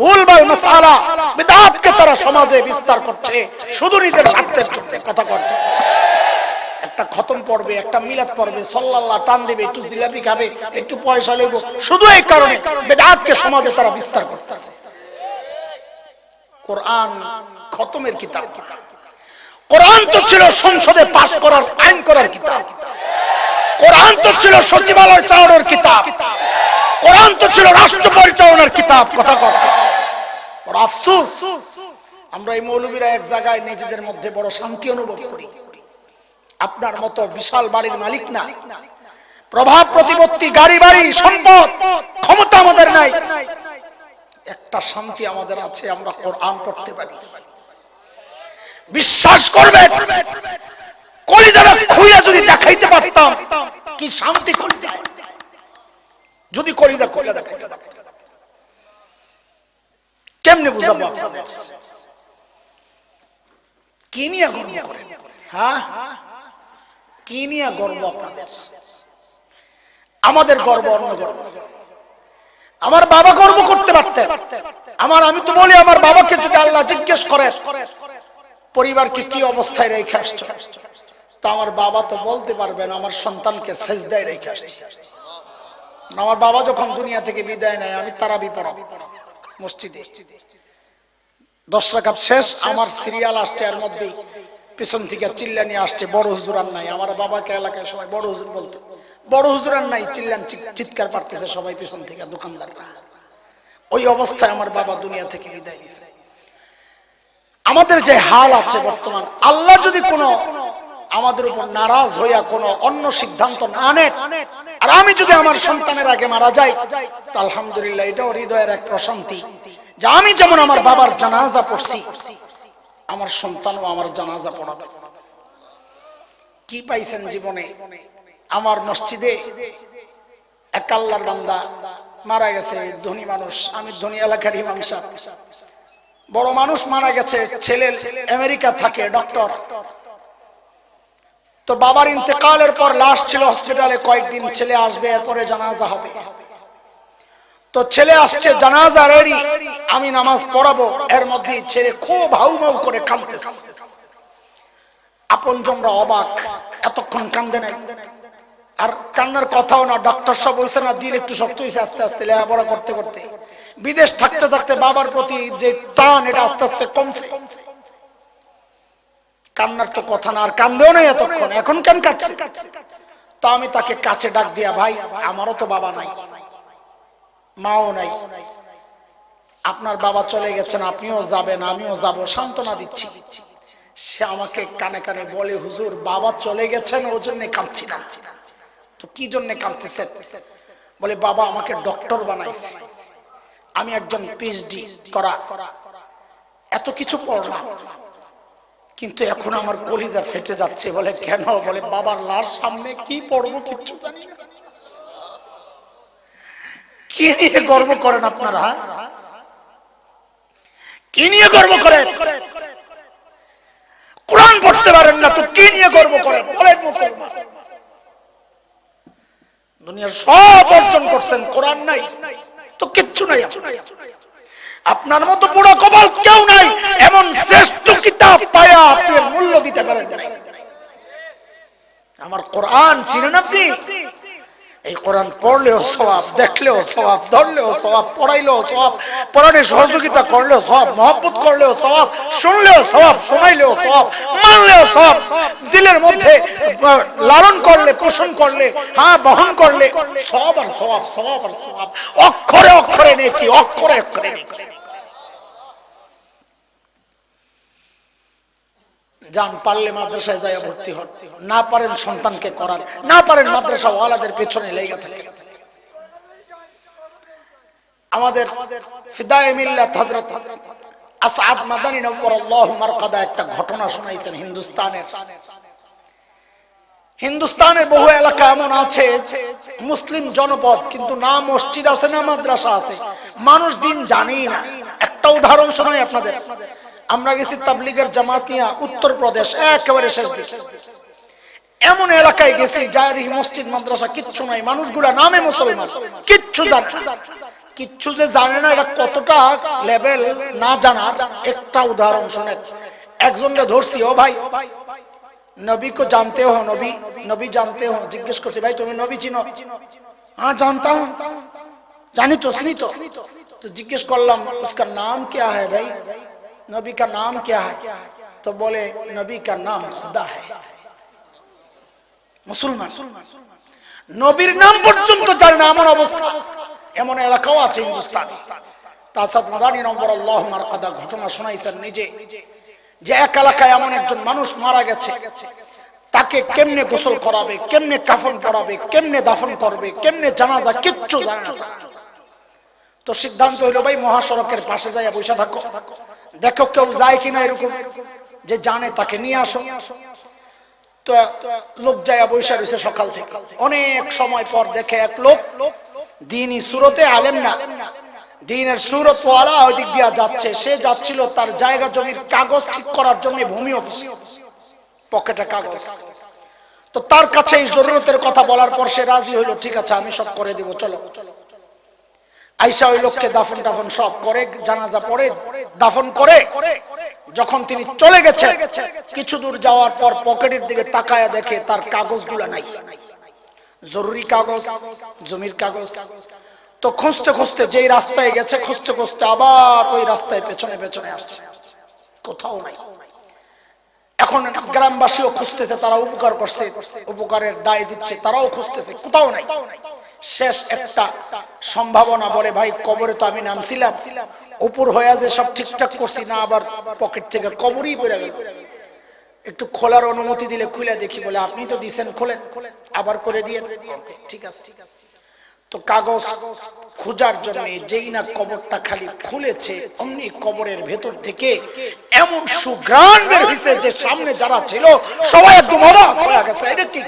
Speaker 1: ভুলভাল মাসআলা বিদআতকে তারা সমাজে বিস্তার করছে, শুধু নিজের স্বার্থের জন্য কথা করছে। একটা খতম পড়বে, একটা মিলাদ পড়বে, সাল্লাল্লাহ টান দিবে, একটু জিলাপি খাবে, একটু পয়সা লইব, শুধু এই কারণে বিদআতকে সমাজে তারা বিস্তার করতেছে। কোরআন খতমের কিতাব। কোরআন তো ছিল সংসদে পাস করার, আইন করার কিতাব। কোরআন তো ছিল সচিবালয় চালানোর কিতাব। কোরআন তো ছিল রাষ্ট্র পরিচালনার কিতাব। কথা কথা বড় আফসোস, আমরা এই মৌলবীরা এক জায়গায় নিজেদের মধ্যে বড় শান্তি অনুভব করি। আপনার মতো বিশাল বাড়ির মালিক না, প্রভাব প্রতিপত্তি, গাড়ি বাড়ি, সম্পদ, ক্ষমতা আমাদের নাই। একটা শান্তি আমাদের আছে, আমরা কোরআন পড়তে পারি। বিশ্বাস করবে, কলিজাটা খুইয়া যদি দেখাইতে পারতাম কি শান্তি কলিজা, যদি কলিজা খুইয়া দেখাইতে পারতাম। কেমনে বুঝাবো আপনাদের? কি নিয়ে গর্ব করেন? হ্যাঁ, কি নিয়ে গর্ব আপনাদের? আমাদের গর্ব অন্য গর্ব। আমার বাবা গর্ব করতে পারতেন। আমি তো বলি, আমার বাবাকে যদি আল্লাহ জিজ্ঞেস করে পরিবারকে কি অবস্থায় রেখে আসছো, তা আমার বাবা তো বলতে পারবেন আমার সন্তানকে সেজদায় রেখে আসছি। আমার বাবা যখন দুনিয়া থেকে বিদায় নেয়, আমি তারাবি পড়াবো মসজিদে, 10 রাকাত শেষ, আমার সিরিয়াল আসছে, এর মধ্যে পিছন থেকে চিল্লানি আসছে, বড় হুজুর আর নাই। আমার বাবাকে এলাকায় সবাই বড় হুজুর বলতো, বড় হুজুর আর নাই, চিৎকার পারতেছে সবাই পিছন থেকে, দোকানদাররা। ওই অবস্থায় আমার বাবা দুনিয়া থেকে বিদায় নিয়েছে। আমাদের যে হাল আছে বর্তমান, আল্লাহ যদি কোনো আমাদের উপর নারাজ হইয়া কোনো অন্য সিদ্ধান্ত না নেন, আর আমি যদি আমার সন্তানের আগে মারা যাই, তো আলহামদুলিল্লাহ, এটাও হৃদয়ের এক প্রশান্তি যে আমি যেমন আমার বাবার জানাজা পড়ছি, আমার সন্তানও আমার জানাজা পড়াবে। কি পাইছেন জীবনে? আমার মসজিদে এক আল্লাহর বান্দা মারা গেছে, ধনী মানুষ, আমি ধনী এলাকার ইমাম সাহেব, বড় মানুষ মারা গেছে, ছেলে আমেরিকা থাকে, ডক্টর। তো বাবার ইন্তেকালের পর লাশ ছিল হসপিটালে কয়েকদিন, ছেলে আসবে, এরপরে জানাজা হবে। তো ছেলে আসছে, জানাজা রেডি, আমি নামাজ পড়াবো, এর মধ্যে ছেলে খুব হাউমাউ করে কাঁদতেছে। আপনজনরা অবাক, এতক্ষণ কান্দে নাই, আর কান্নার কথাও না। ডক্টর সব বলছে না, দিল একটু শক্ত হয়েছে আস্তে আস্তে, লেখাপড়া করতে করতে, বিদেশ থাকতে থাকতে বাবার প্রতি যে টান, এটা আস্তে আস্তে কমছে। কান্নার তো কথা না, আর কান্দেও নাই এতক্ষণ, এখন কেন কাঁদছে? তো আমি তাকে কাছে ডাক দিয়া, ভাই আমারও তো বাবা নাই, মাও নাই, আপনার বাবা চলে গেছেন, আপনিও যাবেন, আমিও যাব, সান্ত্বনা দিচ্ছি। সে আমাকে কানে কানে বলে, হুজুর বাবা চলে গেছেন, ওই জন্য কাঁদছি না। তো কি জন্য কাঁদতেছেন? বলে, বাবা আমাকে ডক্টর বানাইছে, আমি একজন পিএইচডি করা, এত কিছু পড়লাম, কিন্তু এখন আমার কলিজা ফেটে যাচ্ছে। বলে কেন? বলে বাবার লাশ সামনে কি পড়বো কিচ্ছু জানি না। কি নিয়ে গর্ব করেন আপনারা? কি নিয়ে গর্ব করেন? কোরআন পড়তে পারেন না তো কি নিয়ে গর্ব করেন? বলেন মুসলমান। দুনিয়ার সব অর্জন করছেন, কোরআন নাই তো কিচ্ছু নাই। আপনার মতো পুরো কপাল কেউ নাই এমন শ্রেষ্ঠ কিতাব পায়া আপনি মূল্য দিতে পারেন। আমার কোরআন চিনেন আপনি? এই কোরআন পড়লেও সওয়াব, দেখলেও সওয়াব, ধরলেও সওয়াব, পড়াইলেও সওয়াব, পড়ানোর সহযোগিতা করলেও সওয়াব, মহব্বত করলেও সওয়াব, শুনলেও সওয়াব, শোনাইলেও সওয়াব, মানলেও সওয়াব, দিলের মধ্যে লালন করলে, পোষণ করলে, হ্যাঁ বহন করলে সওয়াব আর সওয়াব, সওয়াব আর সওয়াব, অক্ষরে অক্ষরে নেকি, অক্ষরে অক্ষরে নেকি। যান, পারলে মাদ্রাসায় যায় ভর্তি হন, না পারেন সন্তানকে করান, না পারেন মাদ্রাসা ওয়ালাদের পেছনে লেগে থাকে। আমাদের ফিদায়ে মিল্লাত হযরত আসআদ মাদানী নওয়ারাল্লাহু মারকাদা একটা ঘটনা শোনাইছেন। হিন্দুস্তানের বহু এলাকা এমন আছে মুসলিম জনপদ, কিন্তু না মসজিদ আছে না মাদ্রাসা আছে, মানুষ দিন জানেই না। একটা উদাহরণ শোনাই আপনাদের। আমরা গেছি তাবলীগের জামাত নিয়ে উত্তরপ্রদেশ, একেবারে শেষ দিকে এমন এলাকায় গেছি যায় দেখি মসজিদ মাদ্রাসা কিচ্ছু নাই, মানুষগুলা নামে মুসলমান, কিচ্ছু জানে কিচ্ছু যে জানে না, এটা কতটা লেভেল না জানার একটা উদাহরণ শুনেন। একজনকে ধরছি, ও ভাই নবী को जानते हो? नबी जानते हो? জিজ্ঞেস করছি, ভাই তুমি নবী চিনো? हाँ जानता हूं, जानी तो सुनी तो जिज्ञेस करलाम उसका नाम क्या है भाई, नबी का नाम क्या है? तो बोले नबी का नाम खुदा है। मुसलमान নবীর নাম পর্যন্ত জানে না, এমন অবস্থা, এমন এলাকাও আছে হিন্দুস্তানে। আসআদ মাদানী নওয়ারাল্লাহু মারকাদা ঘটনা শোনাইছেন নিজে, যে এক এলাকায় এমন একজন মানুষ মারা গেছে, তাকে কেমনে গোসল করাবে, কেমনে কাফন পরাবে, কেমনে দাফন করবে, কেমনে জানাজা কিচ্ছু জানে না। তো সিদ্ধান্ত হইলো, ভাই মহাসড়কের পাশে যাইয়া বসে থাকো, দেখো কেউ যায় কিনা এরকম যে জানে, তাকে নিয়ে আসো। তো লোক যাইয়া বসে রয়েছে সকাল থেকে, অনেক সময় পর দেখে এক লোক দ্বীনি সুরতে, আলেম না, দ্বীনের সুরত ওয়ালা ওই দিক দিয়া যাচ্ছে। সে যাচ্ছিল তার জায়গা জমির কাগজ ঠিক করার জন্য ভূমি অফিসে, পকেটে কাগজ। তো তার কাছে এই জরুরতের কথা বলার পর সে রাজি হইলো, ঠিক আছে আমি সব করে দিব, চলো। আইসা ওই লোককে দাফন টাফন সব করে, জানাজা পড়ে দাফন করে যখন তিনি চলে গেছে, কিছু দূর যাওয়ার পর পকেটের দিকে তাকায়া দেখে তার কাগজগুলো নাই, জরুরি কাগজ, জমির কাগজ। তো খুঁজতে খুঁজতে যেই রাস্তায় গেছে, খুঁজতে খুঁজতে আবার ওই রাস্তায় পেছনে পেছনে আসছে, কোথাও নাই। এখন গ্রামবাসীও খুঁজতেছে, তারা উপকার করছে, উপকারের দায় দিচ্ছে, তারাও খুঁজতেছে, কোথাও নাই। শেষ একটা সম্ভাবনা, বলে ভাই কবরে তো আমি নামছিলাম, উপর হয়ে যে সব ঠিকঠাক করছি না, আবার পকেট থেকে কবরই পড়ে গেল, একটু খোলার অনুমতি দিলে খুলে দেখি। বলে আপনি তো দিছেন, খোলেন, আবার করে দিয়ে। ঠিক আছে। তো কাগজ খোঁজার জন্য যেই না কবরটা খালি খুলেছে, অমনি কবরের ভেতর থেকে এমন সুঘ্রাণ বের হইছে যে সামনে যারা ছিল সবাই একদম অবাক হয়ে গেছে, এটা কি?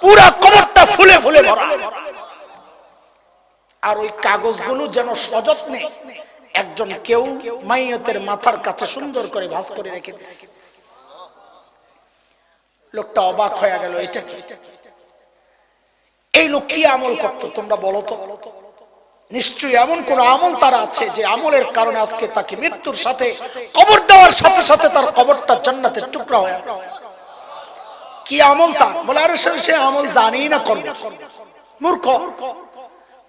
Speaker 1: পুরা কবরটা ফুলে ফুলে ভরা। আর ওই কাগজগুলো যেন সযত্নে একজন কেউ মাইয়তের মাথার কাছে সুন্দর করে ভাঁজ করে রেখে দিয়েছে। লোকটা অবাক হয়ে গেল, এটা কি? এই লোক কি আমল করতো তোমরা বলো তো? নিশ্চয়ই এমন কোন আমল তার আছে যে আমলের কারণে আজকে তাকে মৃত্যুর সাথে, কবর দেওয়ার সাথে সাথে তার কবরটা জান্নাতের টুকরা হয়ে গেছে। কি আমল তার? বলে আরে সে আমল জানি না, করবে মূর্খ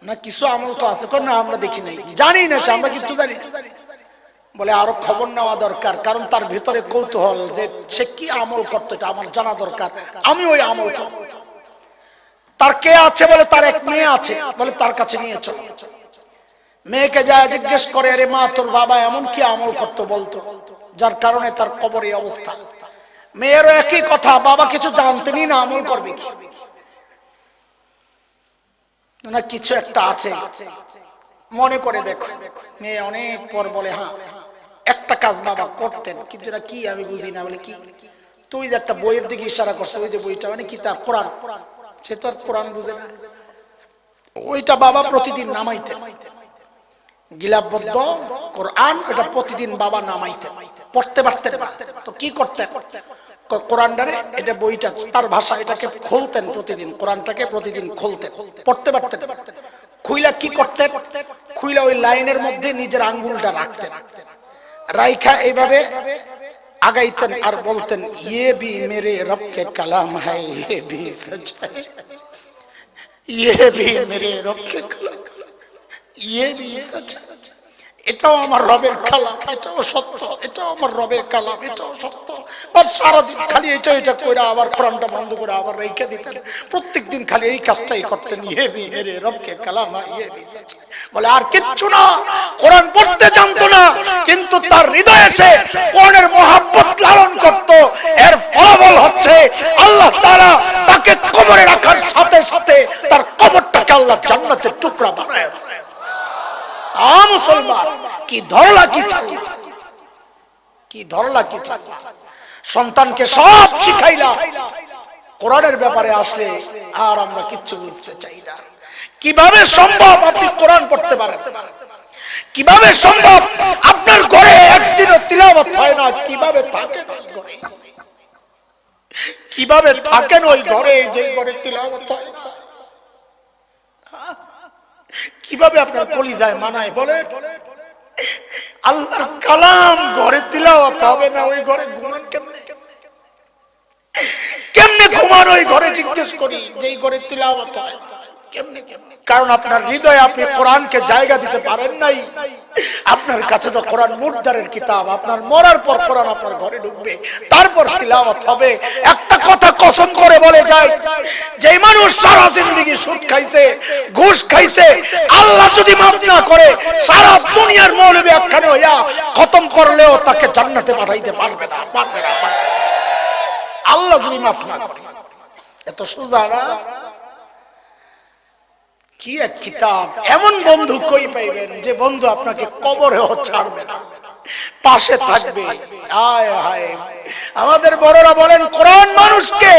Speaker 1: না, কিছু আমল তো আছে, না আমরা দেখি নাই, জানি না, সে আমরা কিছু জানি না। বলে আরো খবর নেওয়া দরকার, কারণ তার ভিতরে কৌতূহল যে সে কি আমল করতো, এটা আমার জানা দরকার, আমি ওই আমল করব। তার কে আছে? বলে তার এক মেয়ে আছে, বলে তার কাছে নিয়ে চলো। মেয়েকে যায় জিজ্ঞেস করে, আরে মা তোর বাবা এমন কি আমল করতো বলতো, যার কারণে তার কবরে অবস্থা। মেয়েরও একই কথা, বাবা কিছু জানতেনই না, আমল করবে কি না, কিছু একটা আছে, মনে করে দেখো। মেয়ে অনেক পর বলে, হ্যাঁ একটা কাজ বাবা করতেন, কিন্তু এটা কি আমি বুঝি না। বলে কি? তুই যে একটা বইয়ের দিকে ইশারা করছো, ওই যে বইটা মানে কিতাব কোরআন, সে তো আর কোরআন বুঝে না। ওইটা বাবা প্রতিদিন নামাইতেন, গিলাবদ্ধ কোরআন, এটা প্রতিদিন বাবা নামাইতেন, পড়তে পারতেন না। তো কি করতেন? কোরআনটারে, এটা বইটা তার ভাষা, এটাকে খুলতেন প্রতিদিন, কোরআনটাকে প্রতিদিন খুলতেন, পড়তে পারতেন। খুইলা কি করতেন? খুইলা ওই লাইনের মধ্যে নিজের আঙ্গুলটা রাখতেন, রাইখা এইভাবে আগাইতেন আর বলতেন, ইয়ে ভি মেরে রব কে কালাম হ্যায়, ইয়ে ভি সচ হ্যায়, ইয়ে ভি মেরে রব কে কালাম, ইয়ে ভি সচ হ্যায়। এটাও আমার রবের কালাম, এটাও সত্য, এটাও আমার রবের কালাম, এটাও সত্য। আর সারাদিন খালি এটা এটা করে আবার কোরআনটা বন্ধ করে আবার রেখে দিতেন। প্রত্যেকদিন খালি এই কাজটাই করতেন, ইয়ে ভি মেরে রবকে কালাম, ইয়ে ভি সচ। বলে আর কিচ্ছু না, কোরআন পড়তে জানতো না, কিন্তু তার হৃদয়ে সে কোরআনের মহব্বত লালন করত। এর ফলাফল হচ্ছে আল্লাহ তাআলা তাকে কবরে রাখার সাথে সাথে তার কবরটাকে আল্লাহ জান্নাতের টুকরা বানায় দিয়েছে। মুসলমান, কি ধরলা কি ছাড়লা, কি ধরলা কি ছাড়লা। সন্তানকে সব শিখাইলা, কোরআনের ব্যাপারে আসলে আর আমরা কিচ্ছু বুঝতে চাই না। কিভাবে সম্ভব আপনি কোরআন পড়তে পারেন? কিভাবে সম্ভব আপনার ঘরে একদিনও তিলাওয়াত হয় না? কিভাবে থাকেন ওই ঘরে? কিভাবে থাকেন ওই ঘরে যে ঘরে তিলাওয়াত হয় না? কিভাবে আপনার কলিজায় মানায়? বলে আল্লাহর কালাম ঘরে তিলাওয়াত হবে না, ওই ঘরে ঘুমান কেমনে? কেমনে ঘুমান ওই ঘরে? জিজ্ঞেস করি, যেই ঘরে তিলাওয়াত হয় কেমনে? কারণ আপনার হৃদয়ে আপনি কোরআনকে জায়গা দিতে পারেন নাই। আপনার কাছে তো কোরআন মুর্দারের কিতাব, আপনার মরার পর কোরআন আপনার ঘরে ঢুকবে, তারপর তিলাওয়াত হবে। একটা কথা কসম করে বলে যায়, যে মানুষ সারা জিন্দেগি সুদ খাইছে, ঘুষ খাইছে, আল্লাহ যদি মাফ না করে, সারা দুনিয়ার মৌলবি একখানে হইয়া খতম করলেও তাকে জান্নাতে পাঠাইতে পারবে না, পারবে না। আল্লাহ যদি মাফ না করে। এত সোজা না? কি এক কিতাব! এমন বন্ধু কই পাইবেন যে বন্ধু আপনাকে কবরেও ছাড়বে না, পাশে থাকবে। আয় হায়, আমাদের বড়রা বলেন কোরআন মানুষকে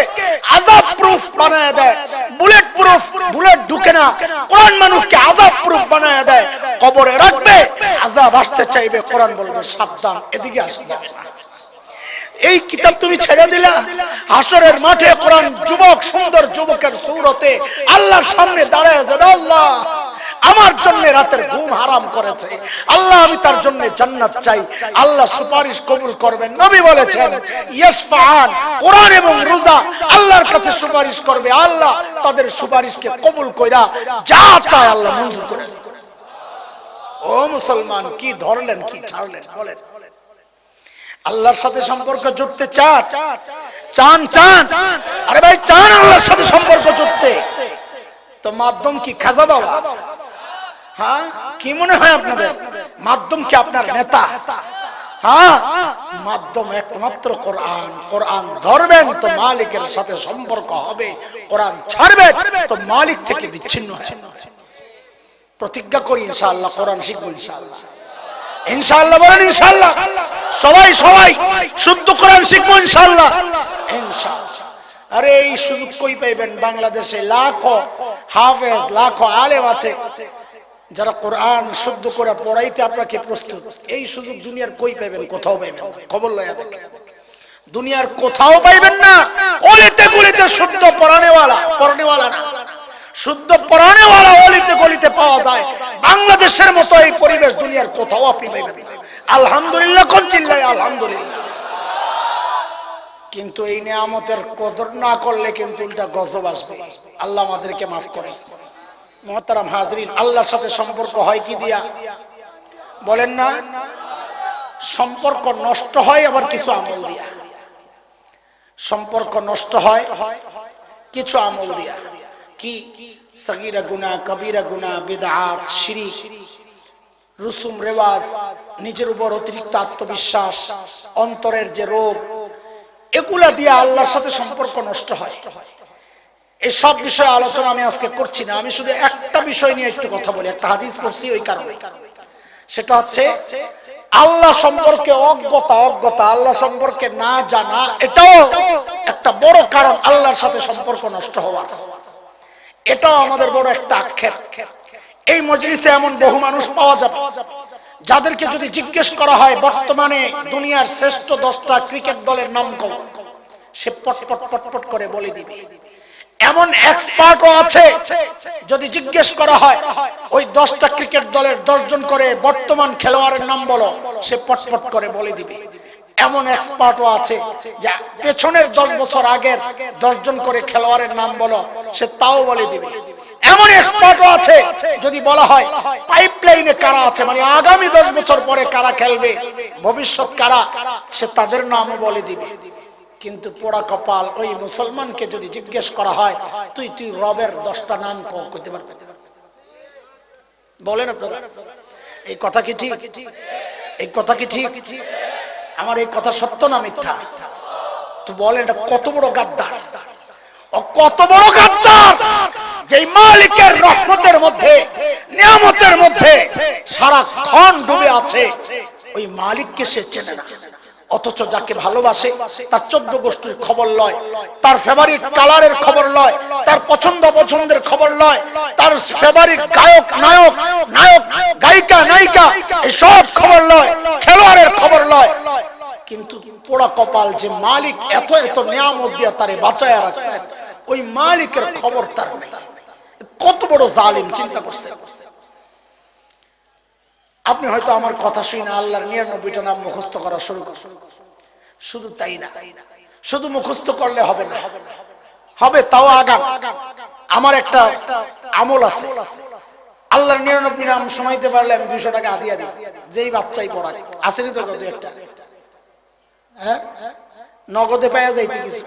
Speaker 1: আযাব প্রুফ বানায় দেয়, বুলেট প্রুফ, বুলেট ঢুকে না। কোরআন মানুষকে আযাব প্রুফ বানায় দেয়। কবরে রাখবে, আযাব আসতে চাইবে, কোরআন বলবে সাবধান, এদিকে আসা যাবে না। এই কিতাব তুমি ছেড়ে দিলা, হাসরের মাঠে কোরআন যুবক, সুন্দর যুবকের সূরতে আল্লাহর সামনে দাঁড়ায় যাবে, আল্লাহ আমার জন্য রাতের ঘুম হারাম করেছে, আল্লাহ আমি তার জন্য জান্নাত চাই। আল্লাহ সুপারিশ কবুল করবেন। নবী বলেছেন ইয়াসফাআন, কোরআন এবং রোজা আল্লাহর কাছে সুপারিশ করবে, আল্লাহ তাদের সুপারিশকে কবুল কইরা যা চায় আল্লাহ মঞ্জুর করে দেন। ও মুসলমান, কি ধরলেন কি ছাড়লেন? বলেন, আল্লাহর সাথে সম্পর্ক জুড়তে চান? চান? আরে ভাই চান আল্লাহর সাথে সম্পর্ক জুড়তে? তো মাধ্যম কি? খাজা বাবা? হ্যাঁ, কি মনে হয় আপনাদের? মাধ্যম কি আপনার নেতা? হ্যাঁ, মাধ্যম একমাত্র কোরআন। কোরআন ধরবেন তো মালিকের সাথে সম্পর্ক হবে, কোরআন ছাড়বেন তো মালিক থেকে বিচ্ছিন্ন হয়ে যাবে। প্রতিজ্ঞা করি ইনশাআল্লাহ কোরআন শিখবো, ইনশাআল্লাহ, ইনশাআল্লাহ। বলেন ইনশাআল্লাহ। সবাই সবাই শুদ্ধ কোরআন শিখবো ইনশাআল্লাহ, ইনশাআল্লাহ। আরে এই সুযোগ কই পাইবেন? বাংলাদেশে লাখো হাফেজ, লাখো আলেম আছে যারা কোরআন শুদ্ধ করে পড়াইতে আপনাকে প্রস্তুত। এই সুযোগ দুনিয়ার কই পাইবেন? কোথাও পাইবেন? খবর লয়া দেখেন, দুনিয়ার কোথাও পাইবেন না। অলিতে গলিতে শুদ্ধ পড়ানেওয়ালা না, শুদ্ধ পড়ানেওয়ালা অলিতে গলিতে পাওয়া যায়। বাংলাদেশের মতো এই পরিবেশ দুনিয়ার কোথাও আপনি পাইবেন না। আলহামদুলিল্লাহ কোন চিল্লাই আলহামদুলিল্লাহ। কিন্তু এই নিয়ামতের কদর না করলে কিন্তু উল্টা গজব আসবে। আল্লাহ আমাদেরকে মাফ করে। মুহতারাম হাজরিন, আল্লাহর সাথে সম্পর্ক হয় কি দিয়া? বলেন না? সম্পর্ক নষ্ট হয় আবার কিছু আমল দিয়া। সম্পর্ক নষ্ট হয় কিছু আমল দিয়া। কি? সগীরা গুনাহ, কবিরা গুনাহ, বিদআত, শিরক, রুসুম রেওয়াজ, নিজের উপর অতিরিক্ত আত্মবিশ্বাস, অন্তরের যে রোগ, এগুলা দিয়ে আল্লাহর সাথে সম্পর্ক নষ্ট হয়। এই সব বিষয়ে আলোচনা আমি আজকে করছি না। আমি শুধু একটা বিষয় নিয়ে একটু কথা বলি। একটা হাদিস পড়ছি ওই কারণে। সেটা হচ্ছে আল্লাহ সম্পর্কে অজ্ঞতা, আল্লাহ সম্পর্কে না জানা, এটাও একটা বড় কারণ আল্লাহর সাথে সম্পর্ক নষ্ট হওয়ার। এটাও আমাদের বড় একটা আক্ষেপ। এই মজলিসে এমন বহু মানুষ পাওয়া যাবে যাদেরকে যদি জিজ্ঞেস করা হয় বর্তমানে দুনিয়ার শ্রেষ্ঠ 10টা ক্রিকেট দলের নাম কোন, সে পট করে বলে দিবে। এমন এক্সপার্টও আছে, যদি জিজ্ঞেস করা হয় ওই 10টা ক্রিকেট দলের 10 জন করে বর্তমান খেলোয়াড়ের নাম বলো, সে পট করে বলে দিবে। এমন এক্সপার্টও আছে যে পেছনের 10 বছর আগের 10 জন করে খেলোয়াড়ের নাম বলো, সে তাও বলে দিবে। এমন এক্সপার্টও আছে যদি বলা হয় পাইপলাইনে কারা আছে, মানে আগামী 10 বছর পরে কারা খেলবে, ভবিষ্যৎ কারা, সে তাদের নামও বলে দিবে। কিন্তু পোড়া কপাল ওই মুসলমানকে যদি জিজ্ঞেস করা হয় তুই রবের 10টা নাম কইতে পারবে? বলেন আপনারা, এই কথা কি ঠিক? এই কথা কি ঠিক? আমার এই কথা সত্য না মিথ্যা? তো বলেন এটা কত বড় গাদ্দার, ও কত বড় গাদ্দার, যেই মালিকের রহমতের মধ্যে, নিয়ামতের মধ্যে সারাক্ষণ ডুবে আছে, ওই মালিককে সে চেনে না। অথচ যাকে ভালোবাসে তার 14 গোষ্ঠীর খবর লয়, তার ফেভারিট কালারের খবর লয়, তার পছন্দের খবর লয়, তার ফেভারিট গায়ক গায়িকা নায়িকা এসব খবর লয়, খেলোয়াড়ের খবর লয়। কিন্তু পোড়া কপাল যে মালিক এত নিয়ামত দিয়া তারে বাঁচায়া রাখছেন, ওই মালিকের খবর তার নেই। কত বড় জালিম, চিন্তা করছে? আপনি হয়তো আমার কথা শুনে আল্লাহর 99টা নাম মুখস্থ করা শুরু করছেন। শুধু তাই না, শুধু মুখস্থ করলে হবে না, হবে তাও আগাম। আমার একটা আমল আছে, আল্লাহর 99 নাম শোনাইতে পারলে আমি 200 টাকা হাদিয়া দিই, যেই বাচ্চাই পড়ায়। আসেনি তো কত একটা, হ্যাঁ, নগদে পাওয়া যাইতে কিছু।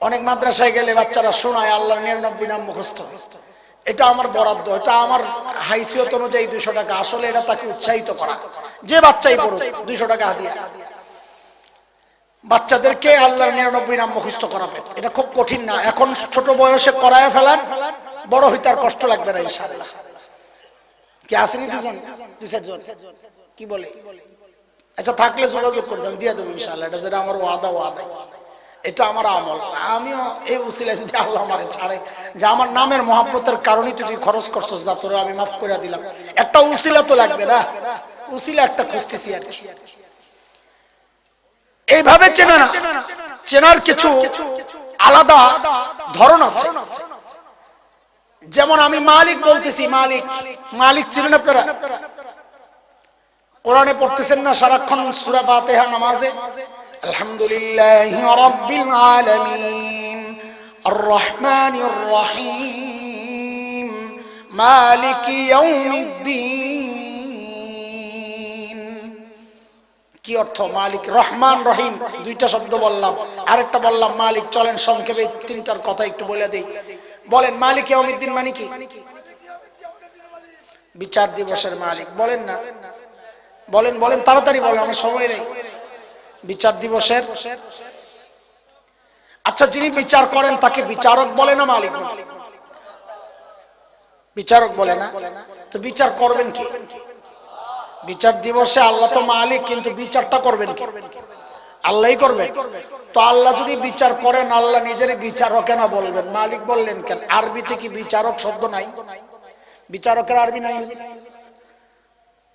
Speaker 1: অনেক মাদ্রাসায় গেলে বাচ্চারা শোনায় আল্লাহর 99 নাম মুখস্থ। এটা আমার বরাদ্দ, এটা আমার হাইসিয়ত অনুযায়ী 200 টাকা। আসলে এটা তাকে উৎসাহিত করা, যে বাচ্চাই পড়ুক 200 টাকা হাদিয়া। বাচ্চাদেরকে আল্লাহর 99 নাম মুখস্থ করাবে, এটা খুব কঠিন না। এখন ছোট বয়সে করায় ফেলান, বড় হইতে আর কষ্ট লাগবে না ইনশাআল্লাহ। কি আসেনি দুজন, 2-4 জন? কি বলে? আচ্ছা থাকলে যোগাযোগ করবেন, দিয়ে দেবো ইনশাআল্লাহ। এটা যেটা আমার ওয়াদা, এটা আমার আমল। আমিও এই উসিলায় যদি আল্লাহ আমারে ছাড়ে, যে আমার নামের মহব্বতের কারণে তুই খরচ করছস, যা তোরে আমি মাফ করে দিলাম। একটা উসিলা তো লাগবে না, উসিলা একটা খুঁজতেছি আর কি। এইভাবে চেনা না, চেনার কিছু আলাদা ধরন আছে। যেমন আমি মালিক বলতেছি, মালিক চিনেন আপনারা? কোরআনে পড়তেছেন না সারাক্ষণ সূরা ফাতিহা নামাজে? আলহামদুলিল্লাহি রাব্বিল আলামিন আর রহমানির রহিম মালিকি ইয়াউমিদ্দিন। কি অর্থ? মালিক, রহমান, রহিম, দুইটা শব্দ বললাম, আরেকটা বললাম মালিক। চলেন সংক্ষেপে 3টার কথা একটু বলে দেই। বলেন মালিক ইয়াউমিদ্দিন মানে কি? বিচার দিবসের মালিক। বলেন না, বলেন তাড়াতাড়ি বলেন, আমার সময় নেই। বিচার দিবসের, আচ্ছা যিনি বিচার করেন তাকে বিচারক বলে না মালিক? বিচারক বলে না? তো বিচার করবেন কি? বিচার দিবসে আল্লাহ তো মালিক, কিন্তু বিচারটা করবেন কি? আল্লাহই করবে। তো আল্লাহ যদি বিচার করেন, আল্লাহ নিজের বিচারক কেন বলবেন? মালিক বললেন কেন? আরবিতে কি বিচারক শব্দ নাই? বিচারকের আরবি নাই?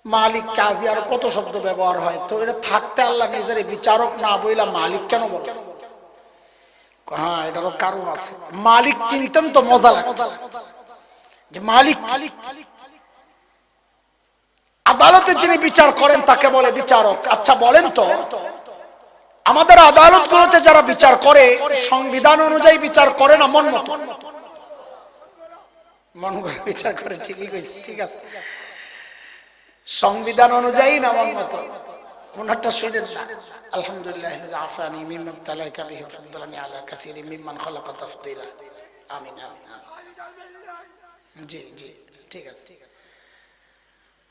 Speaker 1: মালিক, কাজী, আর কত শব্দ ব্যবহার হয়। তো এটা থাকতে আল্লাহ নিজের বিচারক না বইলা মালিক কেন বলেন? হ্যাঁ, এটারও কারণ আছে। মালিক চিনতেন তো মজা লাগতো, যে মালিক আদালতে যিনি বিচার করেন তাকে বলে বিচারক। আচ্ছা বলেন তো, আমাদের আদালতগুলোতে যারা বিচার করে সংবিধান অনুযায়ী বিচার করে না মন মতো? মন করে বিচার করে, ঠিকই কইছে, ঠিক আছে। সংবিধান অনুযায়ী না মন মতো? ওনারটা শুনেন না। আলহামদুলিল্লাহ আফানি মিম্মান তালাকা বিহি ওয়া ফাদ্দালানি আলা কাসীরিন মিম্মান খালাকা তাফদীলা। আমিন আমিন। জি জি, ঠিক আছে।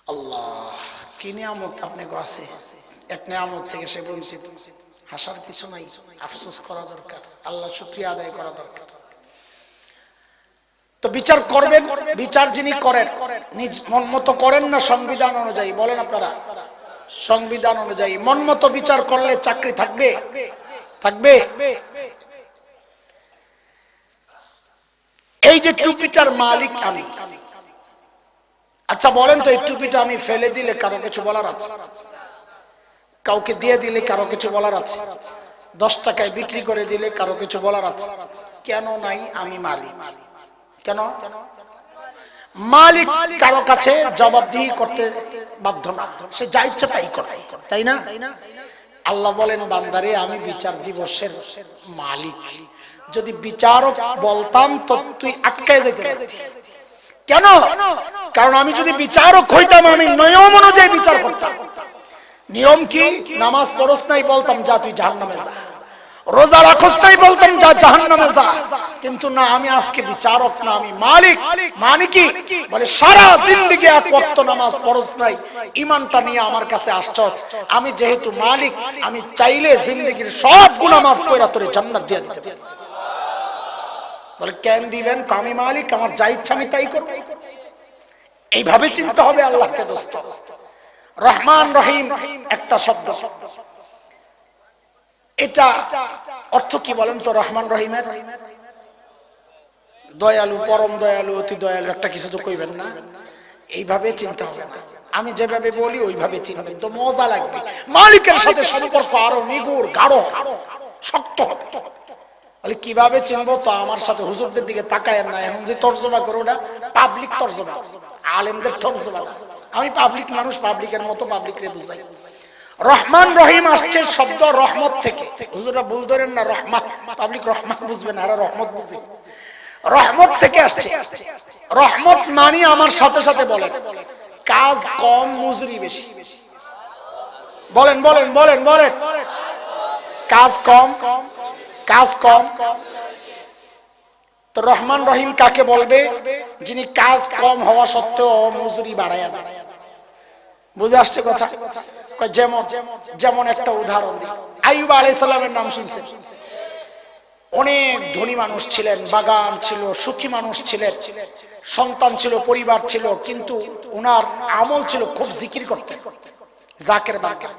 Speaker 1: আল্লাহ কি নিয়ামত আপনি আছে, এক নিয়ামত থেকে সে বঞ্চিত। হাসার কিছু নাই, আফসোস করা দরকার, আল্লাহ শুকরিয়া আদায় করা দরকার। তো বিচার করবেন, বিচার যিনি করেন নিজ মন মতো করেন না সংবিধান অনুযায়ী? বলেন আপনারা। সংবিধান অনুযায়ী মন মতো বিচার করলে চাকরি থাকবে? থাকবে? এই যে টুপিটার মালিক আমি, আচ্ছা বলেন তো এই টুপিটা আমি ফেলে দিলে কারো কিছু বলার আছে? কাউকে দিয়ে দিলে কারো কিছু বলার আছে? 10 টাকায় বিক্রি করে দিলে কারো কিছু বলার আছে? কেন নাই? আমি মালিক। কেন? মালিক কারো কাছে জবাবদিহি করতে বাধ্য না, সে যা ইচ্ছা তাই করে, তাই না? আল্লাহ বলেন বান্দারে আমি বিচার দিবসের মালিক, যদি বিচারক বলতাম তো তুই আটকায় যেতে পারতি। কেন? কারণ আমি যদি বিচারক হইতাম আমি নিয়ম অনুযায়ী বিচার করতাম। নিয়ম কি? নামাজ পড়স নাই বলতাম যা তুই জাহান্নামে যা, রোজা রাখস নাই বলতাম যা জাহান্নামে যা। কিন্তু না, আমি আজকে বিচারক না, আমি মালিক। মানে কি? বলে সারা জিন্দেগি এক ওয়াক্ত নামাজ পড়স নাই, ঈমানটা নিয়ে আমার কাছে আসছস, আমি যেহেতু মালিক আমি চাইলে জিন্দেগির সব গুনাহ মাফ কইরা তোরে জান্নাত দিয়ে দিতে পারি। বলে কেন দিবেন? আমি মালিক, আমার যা ইচ্ছা আমি তাই করব। এইভাবে চিন্তা হবে আল্লাহকে। দোস্ত, রহমান রহিম একটা শব্দ, এটা অর্থ কি বলেন তো? রহমান রহিমের দয়ালু, পরম দয়ালু, অতি দয়ালু, একটা কিছু তো কইবেন না? এইভাবে চিন্তা হবে না, আমি যেভাবে বলি ওইভাবে চিনবেন তো মজা লাগবে। মালিকের সাথে সম্পর্ক আরো নিগুড়, গাঢ়, শক্ত হবে। বলে কিভাবে চিনবো? তো আমার সাথে হুজুরদের দিকে তাকায়েন না, এখন যে তর্জমা করে ওটা পাবলিক তর্জমা, আলেমদের তর্জমা। আমি পাবলিক মানুষ, পাবলিকের মতো পাবলিকরে বুঝাই। রহমান রহিম আসছে শব্দ রহমত থেকে। হুজুররা ভুল ধরেন না, রহমান পাবলিক রহমান বুঝবেন, আর রহমত বুঝে। রহমত থেকে আসছে। রহমত মানি আমার সাথে সাথে বলেন কাজ কম মজুরি বেশি। বলেন বলেন বলেন বলেন, কাজ কম, কাজ কম। তো রহমান রহিম কাকে বলবে? যিনি কাজ কম হওয়া সত্ত্বেও মজুরি বাড়ায়া দেন। বুঝে আসছে কথা? যেমন যেমন একটা উদাহরণ দিই, আইয়ুব আলাইহিস সালামের নাম শুনছেন? অনেক ধনী মানুষ ছিলেন, বাগান ছিল, সুখী মানুষ ছিলেন, সন্তান ছিল, পরিবার ছিল, কিন্তু ওনার আমল ছিল খুব জিকির করতে, জাকের বান্দা।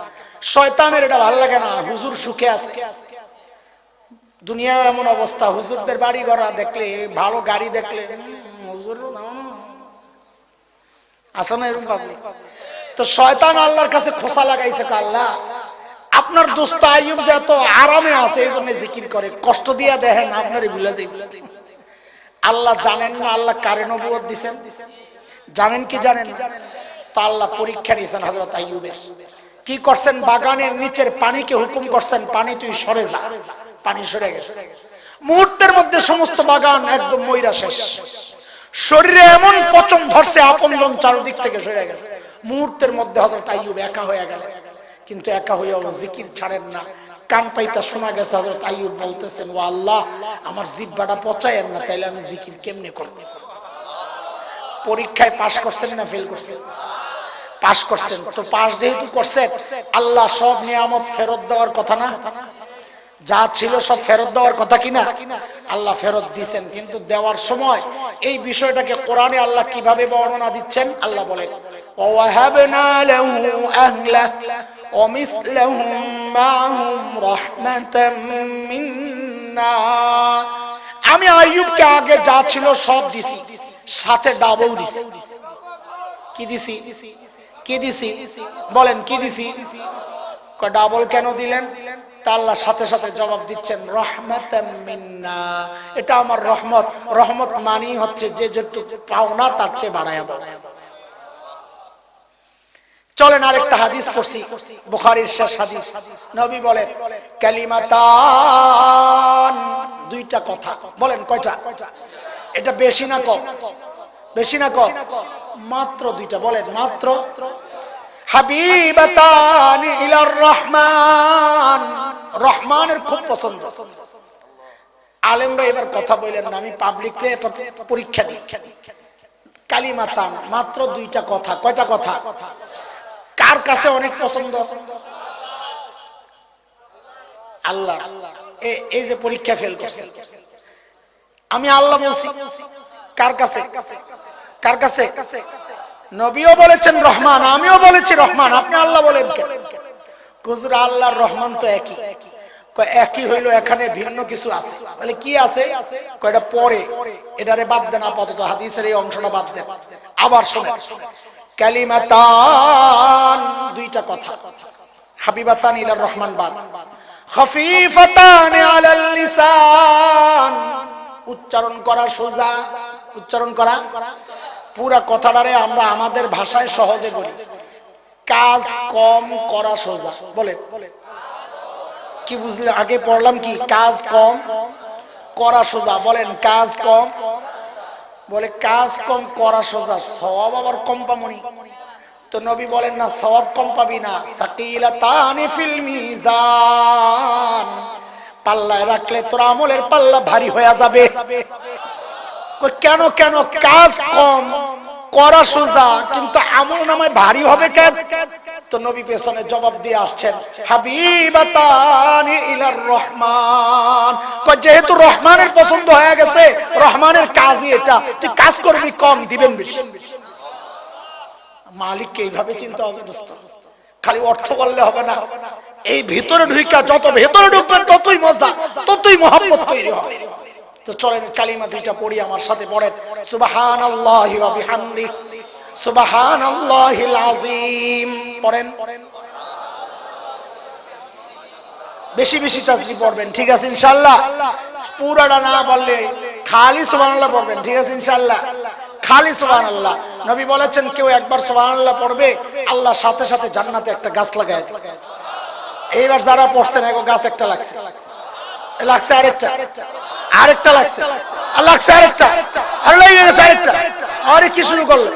Speaker 1: শয়তানের এটা ভালো লাগে না, হুজুর সুখে আছে। দুনিয়া এমন অবস্থা, হুজুরদের বাড়ি ঘর দেখলে, ভালো গাড়ি দেখলে হুজুর আছে না এরকম পাবলিক। তো শয়তান আল্লাহর কাছে খোসা লাগাইছে, আল্লাহ আপনার দোস্ত আইয়ুব যে এত আরামে আছে এই জন্য জিকির করে, কষ্ট দিয়া দেখেন আপনারই ভুলে যাই। আল্লাহ জানেন না আল্লাহ কারে নবুয়ত দিবেন? জানেন কি জানেন? তো আল্লাহ পরীক্ষা নিয়েছেন হযরত আইয়ুবের। কি করছেন? বাগানের নিচের পানিকে হুকুম করছেন, পানি তুই সরে যা। পানি সরে গেছে, মুহূর্তের মধ্যে সমস্ত বাগান একদম মইরা শেষ। শরীরে এমন পচন ধরছে, আপনজন চারদিক থেকে সরে গেছে। মুহূর্তের মধ্যে হযরত আইয়ুব একা হয়ে গেলেন। কিন্তু একা হয়ে জিকির ছাড়েন না। কান পাইতা শোনা গেছে হযরত আইয়ুব বলতেছেন, ও আল্লাহ আমার জিহ্বাটা পচায়েন না, তাইলে আমি জিকির কেমনে করব? পরীক্ষায় পাস করছেন না ফেল করছেন? পাস করছেন। তো পাস যেহেতু করছেন, আল্লাহ সব নিয়ামত ফেরত দেওয়ার কথা না? যা ছিল সব ফেরত দেওয়ার কথা কিনা? আল্লাহ ফেরত দিয়েছেন, কিন্তু দেওয়ার সময় এই বিষয়টাকে কোরআনে আল্লাহ কিভাবে বর্ণনা দিচ্ছেন? আল্লাহ বলেন, ওয়াহাবনা লাহু আহলা ওয়া মিসলাহুম মাআহুম রাহমাতাম মিন্না। আমি আইয়ুবকে আগে যা ছিল সব দিছি, সাথে ডাবল দিছি। কি দিছি? কি দিছি? বলেন কি দিছি? ডাবল কেন দিলেন? আল্লাহ সাথে সাথে জবাব দিচ্ছেন, রহমাতাম মিন্না, এটা আমার রহমত। রহমত মানি হচ্ছে যে যেটুকু পাওনা তার চেয়ে বাড়ায়া দাও। চলেন আরেকটা হাদিস পড়ছি, বুখারীর শেষ হাদিস। নবী বলেন কালিমাতান, দুইটা কথা। বলেন কয়টা? এটা বেশি না কম? বেশি না কম? মাত্র দুইটা। বলেন মাত্র। হাবিবাতান ইলার রহমান, রহমানের খুব পছন্দ। আলেমরা এবার কথা বলেন না, আমি পাবলিককে এটা পরীক্ষা দিই। কালিমাতান, মাত্র দুইটা কথা। কয়টা কথা? কার কাছে অনেক পছন্দ? আল্লাহ। এই যে পরীক্ষা ফেল করছেন, আমি আল্লাহ বলছি, কার কাছে? কার কাছে? নবীও বলেছেন রহমান, আমিও বলেছি রহমান, আপনি আল্লাহ বলেন কেন? হুজুর আল্লাহর রহমান তো একই। একই হইলো, এখানে ভিন্ন কিছু আছে। বলে কি আছে? এটা পরে, এটারে বাদ দেন আপাতত, হাদিসের এই অংশটা বাদ দেন। আবার শোনেন, কালিমাতান, দুইটা কথা, হাবিবাতান ইলার রহমান বাদ, খাফিফাতান আলাল লিসান, উচ্চারণ করা সোজা, উচ্চারণ করা পুরা কথাটারে আমরা আমাদের ভাষায় সহজে বলি, কাজ কম করা সোজা। বলে কি বুঝলে? আগে পড়লাম কি? কাজ কম করা সোজা। বলেন কাজ কম, বলে কাজ কম করা সোজা, সওয়াব আবার কম পামনি। তো নবী বলেন না সওয়াব কম পাবি না, সাকিলাতানি ফিল মিজান, পাল্লায় রাখলে তোর আমলের পাল্লা ভারী হয়ে যাবে। কেন? কেন কাজ কম করা সোজা কিন্তু আমল নামায় ভারী হবে কেন? তো নবী পেছনে জবাব দিয়ে আসছেন, হাবিবাতানি ইলার রহমান, যেহেতু রহমানের পছন্দ হয়ে গেছে, রহমানের কাজই এটা, তুই কাজ করবি কম, দিবেন বেশি। মালিককে এইভাবে চিন্তা হবে দোস্ত, খালি অর্থ বললে হবে না, এই ভিতরে ঢুকা, যত ভেতরে ঢুকবেন ততই মজা, ততই মহব্বত তৈরি হবে। তো চলেন কালিমা দুইটা পড়ি, আমার সাথে পড়েন, সুবহানাল্লাহি ওয়া বিহামদিহি, সুবহানাল্লাহিল আযীম। পড়েন, বেশি বেশি তাসবিহ পড়বেন, ঠিক আছে ইনশাআল্লাহ? পুরাটা না বললে খালি সুবহানাল্লাহ পড়বেন, ঠিক আছে ইনশাআল্লাহ? খালি সুবহানাল্লাহ। নবী বলেছেন কেউ একবার সুবহানাল্লাহ পড়বে, আল্লাহ সাথে সাথে জান্নাতে একটা গাছ লাগায়। এইবার যারা পড়ছেন এগো গাছ একটা লাগছে, লাগছে আরেকটা, আরেকটা লাগছে, আর লাগছে আরেকটা, আর লেগে গেছে আরেকটা। আরে কি শুরু করলো?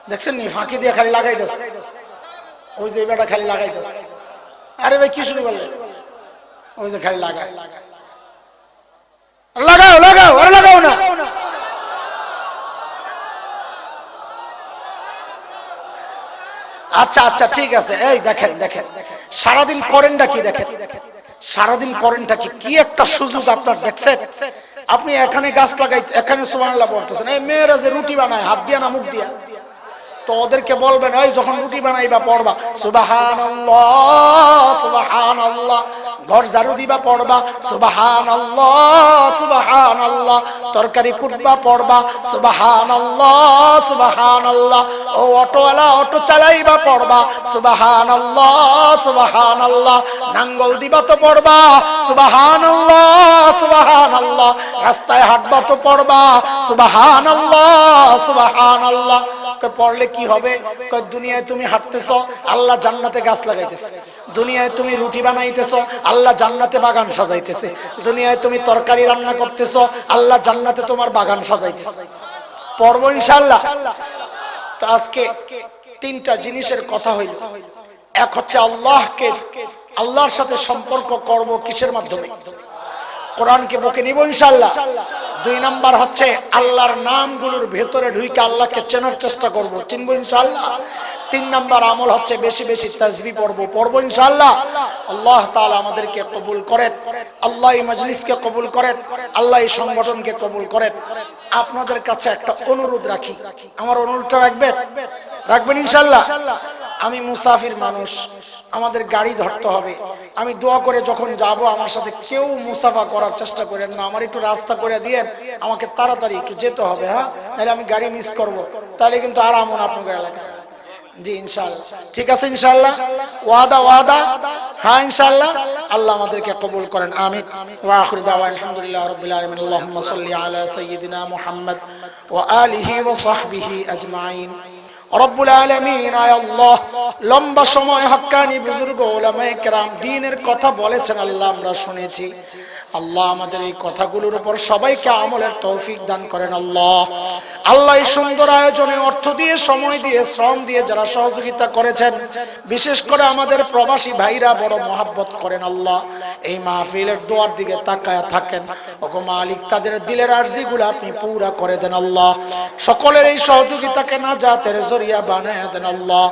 Speaker 1: দেখছেন নি ফাঁকি দিয়ে খালি লাগাইতেছে, ওই যে বেটা খালি লাগাইতেছে। আরে ভাই কি শুরু করলে? ওই যে খালি লাগায়, লাগাও লাগাও, আর লাগাও না। আচ্ছা আচ্ছা ঠিক আছে। এই দেখেন দেখেন, সারাদিন করেনটা কি? দেখেন সারাদিন করেনটা কি? কি একটা সুযোগ আপনার দেখছেন? আপনি এখানে গাছ লাগাইছেন, এখানে সুবহানাল্লাহ পড়তেছেন। এই মেয়েরা যে রুটি বানায় হাত দিয়া না মুখ দিয়া, তো ওদেরকে বলবেন ওই যখন রুটি বানাইবা পড়বা সুবহানাল্লাহ সুবহানাল্লাহ, ঘর ঝাড়ু দিবা পড়বা সুবহানাল্লাহ সুবহানাল্লাহ, তরকারি কুটবা পড়বা সুবহানাল্লাহ সুবহানাল্লাহ, ও অটোওয়ালা অটো চালাইবা পড়বা সুবহানাল্লাহ সুবহানাল্লাহ, নাঙ্গল দিবা তো পড়বা সুবহানাল্লাহ সুবহানাল্লাহ, রাস্তায় হাঁটবা তো পড়বা সুবহানাল্লাহ সুবহানাল্লাহ। পড়লে কি হবে? দুনিয়ায় তুমি হাঁটতেছো, আল্লাহ জান্নাতে গাছ লাগাইতেছে। দুনিয়ায় তুমি রুটি বানাইতেছো, আল্লাহ জান্নাতে বাগান সাজাইতেছে। দুনিয়ায় তুমি তরকারি রান্না করতেছো, আল্লাহ জান্নাতে তোমার বাগান সাজাইতেছে। পড়বো ইনশাআল্লাহ। তো আজকে তিনটা জিনিসের কথা হইল। এক হচ্ছে আল্লাহকে, আল্লাহর সাথে সম্পর্ক করব কিসের মাধ্যমে? কোরআনকে বুকে নিব ইনশাআল্লাহ। দুই নাম্বার হচ্ছে আল্লাহর নামগুলোর ভেতরে ঢুকে আল্লাহকে চেনার চেষ্টা করব, চিনবো ইনশাআল্লাহ। তিন নাম্বার আমল হচ্ছে বেশি বেশি তাসবিহ পড়বো ইনশাআল্লাহ। আল্লাহ তাআলা আমাদেরকে কবুল করেন, আল্লাহ এই মজলিসকে কবুল করেন, আল্লাহ এই সংগঠনকে কবুল করেন। আপনাদের কাছে একটা অনুরোধ রাখি, আমার অনুরোধটা রাখবেন ইনশাআল্লাহ। আমি মুসাফির মানুষ, আমাদের গাড়ি ধরতে হবে। আমি দোয়া করে যখন যাব আমার সাথে কেউ মুসাফা করার চেষ্টা করেন না, আমার একটু রাস্তা করে দিয়েন, আমাকে তাড়াতাড়ি একটু যেতে হবে। হ্যাঁ, নাহলে আমি গাড়ি মিস করব, তাহলে কিন্তু আরাম না আপনাদের এলাকায়। জি ইনশাআল্লাহ, ঠিক আছে ইনশাআল্লাহ, ওয়াদা ওয়াদা। হ্যাঁ ইনশাআল্লাহ, আল্লাহ আমাদেরকে কবুল করেন, আমিন। ওয়া আখিরু দাওয়ানা আলহামদুলিল্লাহি রাব্বিল আলামিন। আল্লাহুম্মা সাল্লি আলা সাইয়্যিদিনা মুহাম্মদ ওয়া আলিহি ওয়া সাহবিহি আজমাইন। রব্বুল আলামিন, আয় আল্লাহ, লম্বা সময় হক্কানি বুজুর্গ উলামায়ে কেরাম দ্বীনের কথা বলেছেন, আল্লাহ আমরা শুনেছি। আল্লাহ আমাদের এই কথাগুলোর উপর সবাইকে আমলের তৌফিক দান করেন আল্লাহ। আল্লাহ এই সুন্দর আয়োজনে অর্থ দিয়ে, সময় দিয়ে, শ্রম দিয়ে যারা সহযোগিতা করেছেন, বিশেষ করে আমাদের প্রবাসী ভাইরা বড় মহব্বত করেন আল্লাহ। এই মাহফিলের দোয়ার দিকে তাকায়া থাকেন। ওগো মালিক, তাদের দিলের আরজিগুলো আপনি পুরা করে দেন আল্লাহ। সকলের এই সহযোগিতাকে নাজাতের জরিয়া বানায় দেন আল্লাহ।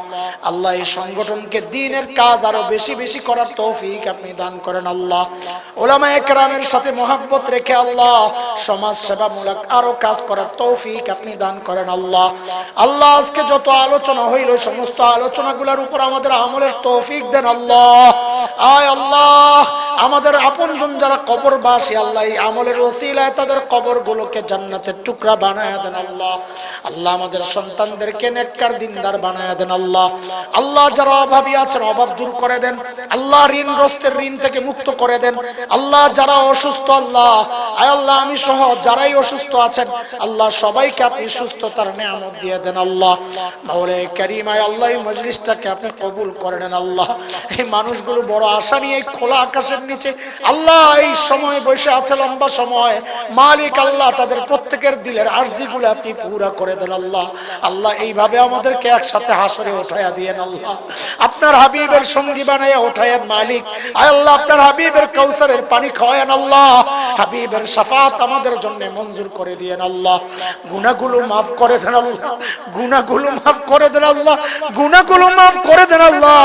Speaker 1: আল্লাহ এই সংগঠনকে দ্বীনের কাজ আরো বেশি বেশি করার তৌফিক আপনি দান করেন আল্লাহ। উলামায়ে কেরামের সাথে মহব্বত রেখে আল্লাহ সমাজ সেবামূলক আরো কাজ করার তৌফিক আপনি দান করেন আল্লাহ। আল্লাহ আজকে যত আলোচনা হইল সমস্ত আলোচনাগুলোর উপর আমাদের আমলের তৌফিক দেন আল্লাহ। আয় আল্লাহ, আমাদের আপনজন যারা কবরবাসী আল্লাহ, এই আমলের ওসিলায় তাদের কবরগুলোকে জান্নাতের টুকরা বানায় দেন আল্লাহ। আল্লাহ আমাদের সন্তানদেরকে নেককার দিনদার বানায় দেন আল্লাহ। আল্লাহ যারা অভাবী আছেন অভাব দূর করে দেন আল্লাহ, ঋণগ্রস্তের ঋণ থেকে মুক্ত করে দেন আল্লাহ। যারা অসুস্থ আল্লাহ, আয় আল্লাহ আমি সহ যারাই অসুস্থ আছেন আল্লাহ সবাইকে আপনি সুস্থতার নিয়ামত দিয়ে দেন আল্লাহ। মাওলায়ে কারীম, আয় আল্লাহ এই মজলিসটাকে আপনি কবুল করে নেন আল্লাহ। এই মানুষগুলো বড় আশা নিয়ে এই খোলা আকাশের নিচে আল্লাহ এই সময় বসে আছে, লম্বা সময় মালিক আল্লাহ তাদের প্রত্যেকের দিলের আরজিগুলো আপনি পুরা করে দেন আল্লাহ। আল্লাহ এইভাবে আমাদেরকে একসাথে হাসরে উঠায়া দিয়েন আল্লাহ। আপনার হাবিবের সঙ্গী বানাইয়া উঠায়েন মালিক। আয় আল্লাহ আপনার হাবিবের কাউসারের পানি খাওয়ায়েন আল্লাহ। হাবিবের শাফাত আমাদের জন্য মঞ্জুর করে দিয়েন আল্লাহ। গুনাহগুলো মাফ করে দেন আল্লাহ, গুনাহগুলো মাফ করে দেন আল্লাহ, গুনাহগুলো মাফ করে দেন আল্লাহ।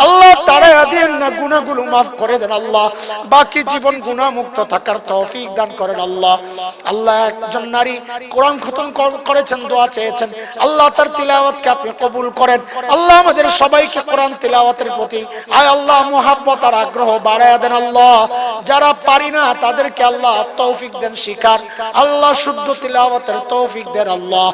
Speaker 1: আল্লাহ তাড়ায়া দিয়েন না, গুনাহগুলো মাফ করে দেন আল্লাহ। বাকি জীবন গুনাহ মুক্ত থাকার তৌফিক দান করেন আল্লাহ। আল্লাহ একজন নারী কোরআন খতম করেছেন, দোয়া চেয়েছেন আল্লাহ তার তিলাওয়াতকে আপনি কবুল করেন আল্লাহ। আমাদের সবাইকে কোরআন তিলাওয়াতের প্রতি আয় আল্লাহ মুহাব্বত আর আগ্রহ বাড়ায়া দেন আল্লাহ। যারা পারি না তাদেরকে আল্লাহ তৌফিক দেন শিকার আল্লাহ, শুদ্ধ তিলাওয়াতের তৌফিক দেন আল্লাহ।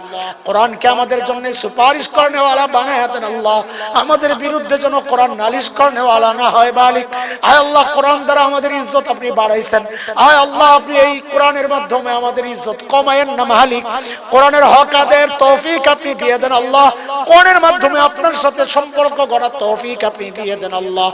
Speaker 1: কোরআনকে আমাদের জন্য সুপারিশ করনেওয়ালা বানায়া দেন আল্লাহ। আমাদের বিরুদ্ধে যেন কোরআন নালিশ করনেওয়ালা না হয় মালিক। আয় আল্লাহ কোরআন দ্বারা আমাদের ইজ্জত আপনি বাড়াইছেন, আয় আল্লাহ আপনি এই কোরআনের মাধ্যমে আমাদের ইজ্জত কমায়েন না মালিক। কোরআনের হক আদায়ের তৌফিক আপনি দিয়ে দেন আল্লাহ। কোরআনের মাধ্যমে আপনার সাথে সম্পর্ক গড়ার তৌফিক আপনি দিয়ে দেন আল্লাহ।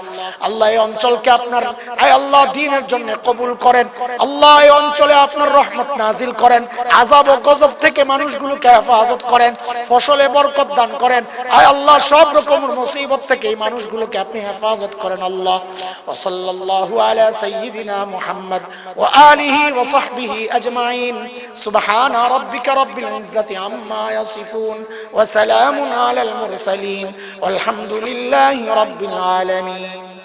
Speaker 1: আল্লাহ এই অঞ্চলকে আপনার আয় আল্লাহ দ্বীনের জন্য কবুল করেন আল্লাহ। এই অঞ্চলে আপনার রহমত নাজিল করেন, আযাব ও গজব থেকে মানুষগুলোকে হেফাজত করেন, ফসলে বরকত দান করেন আয় আল্লাহ। সব রকমের মুসিবত থেকে এই মানুষগুলোকে আপনি হেফাজত করেন আল্লাহ। ওয়া সাল্লাল্লাহু আলা সাইয়্যিদিনা মুহাম্মদ ওয়া আলিহি ওয়া সাহবিহি আজমাইন। সুবহানা রাব্বিকা রাব্বিল ইজ্জাতি আম্মা ইয়াসিফুন ওয়া সালামুন আলাল মুরসালিন ওয়ালহামদুলিল্লাহি রাব্বিল আলামিন।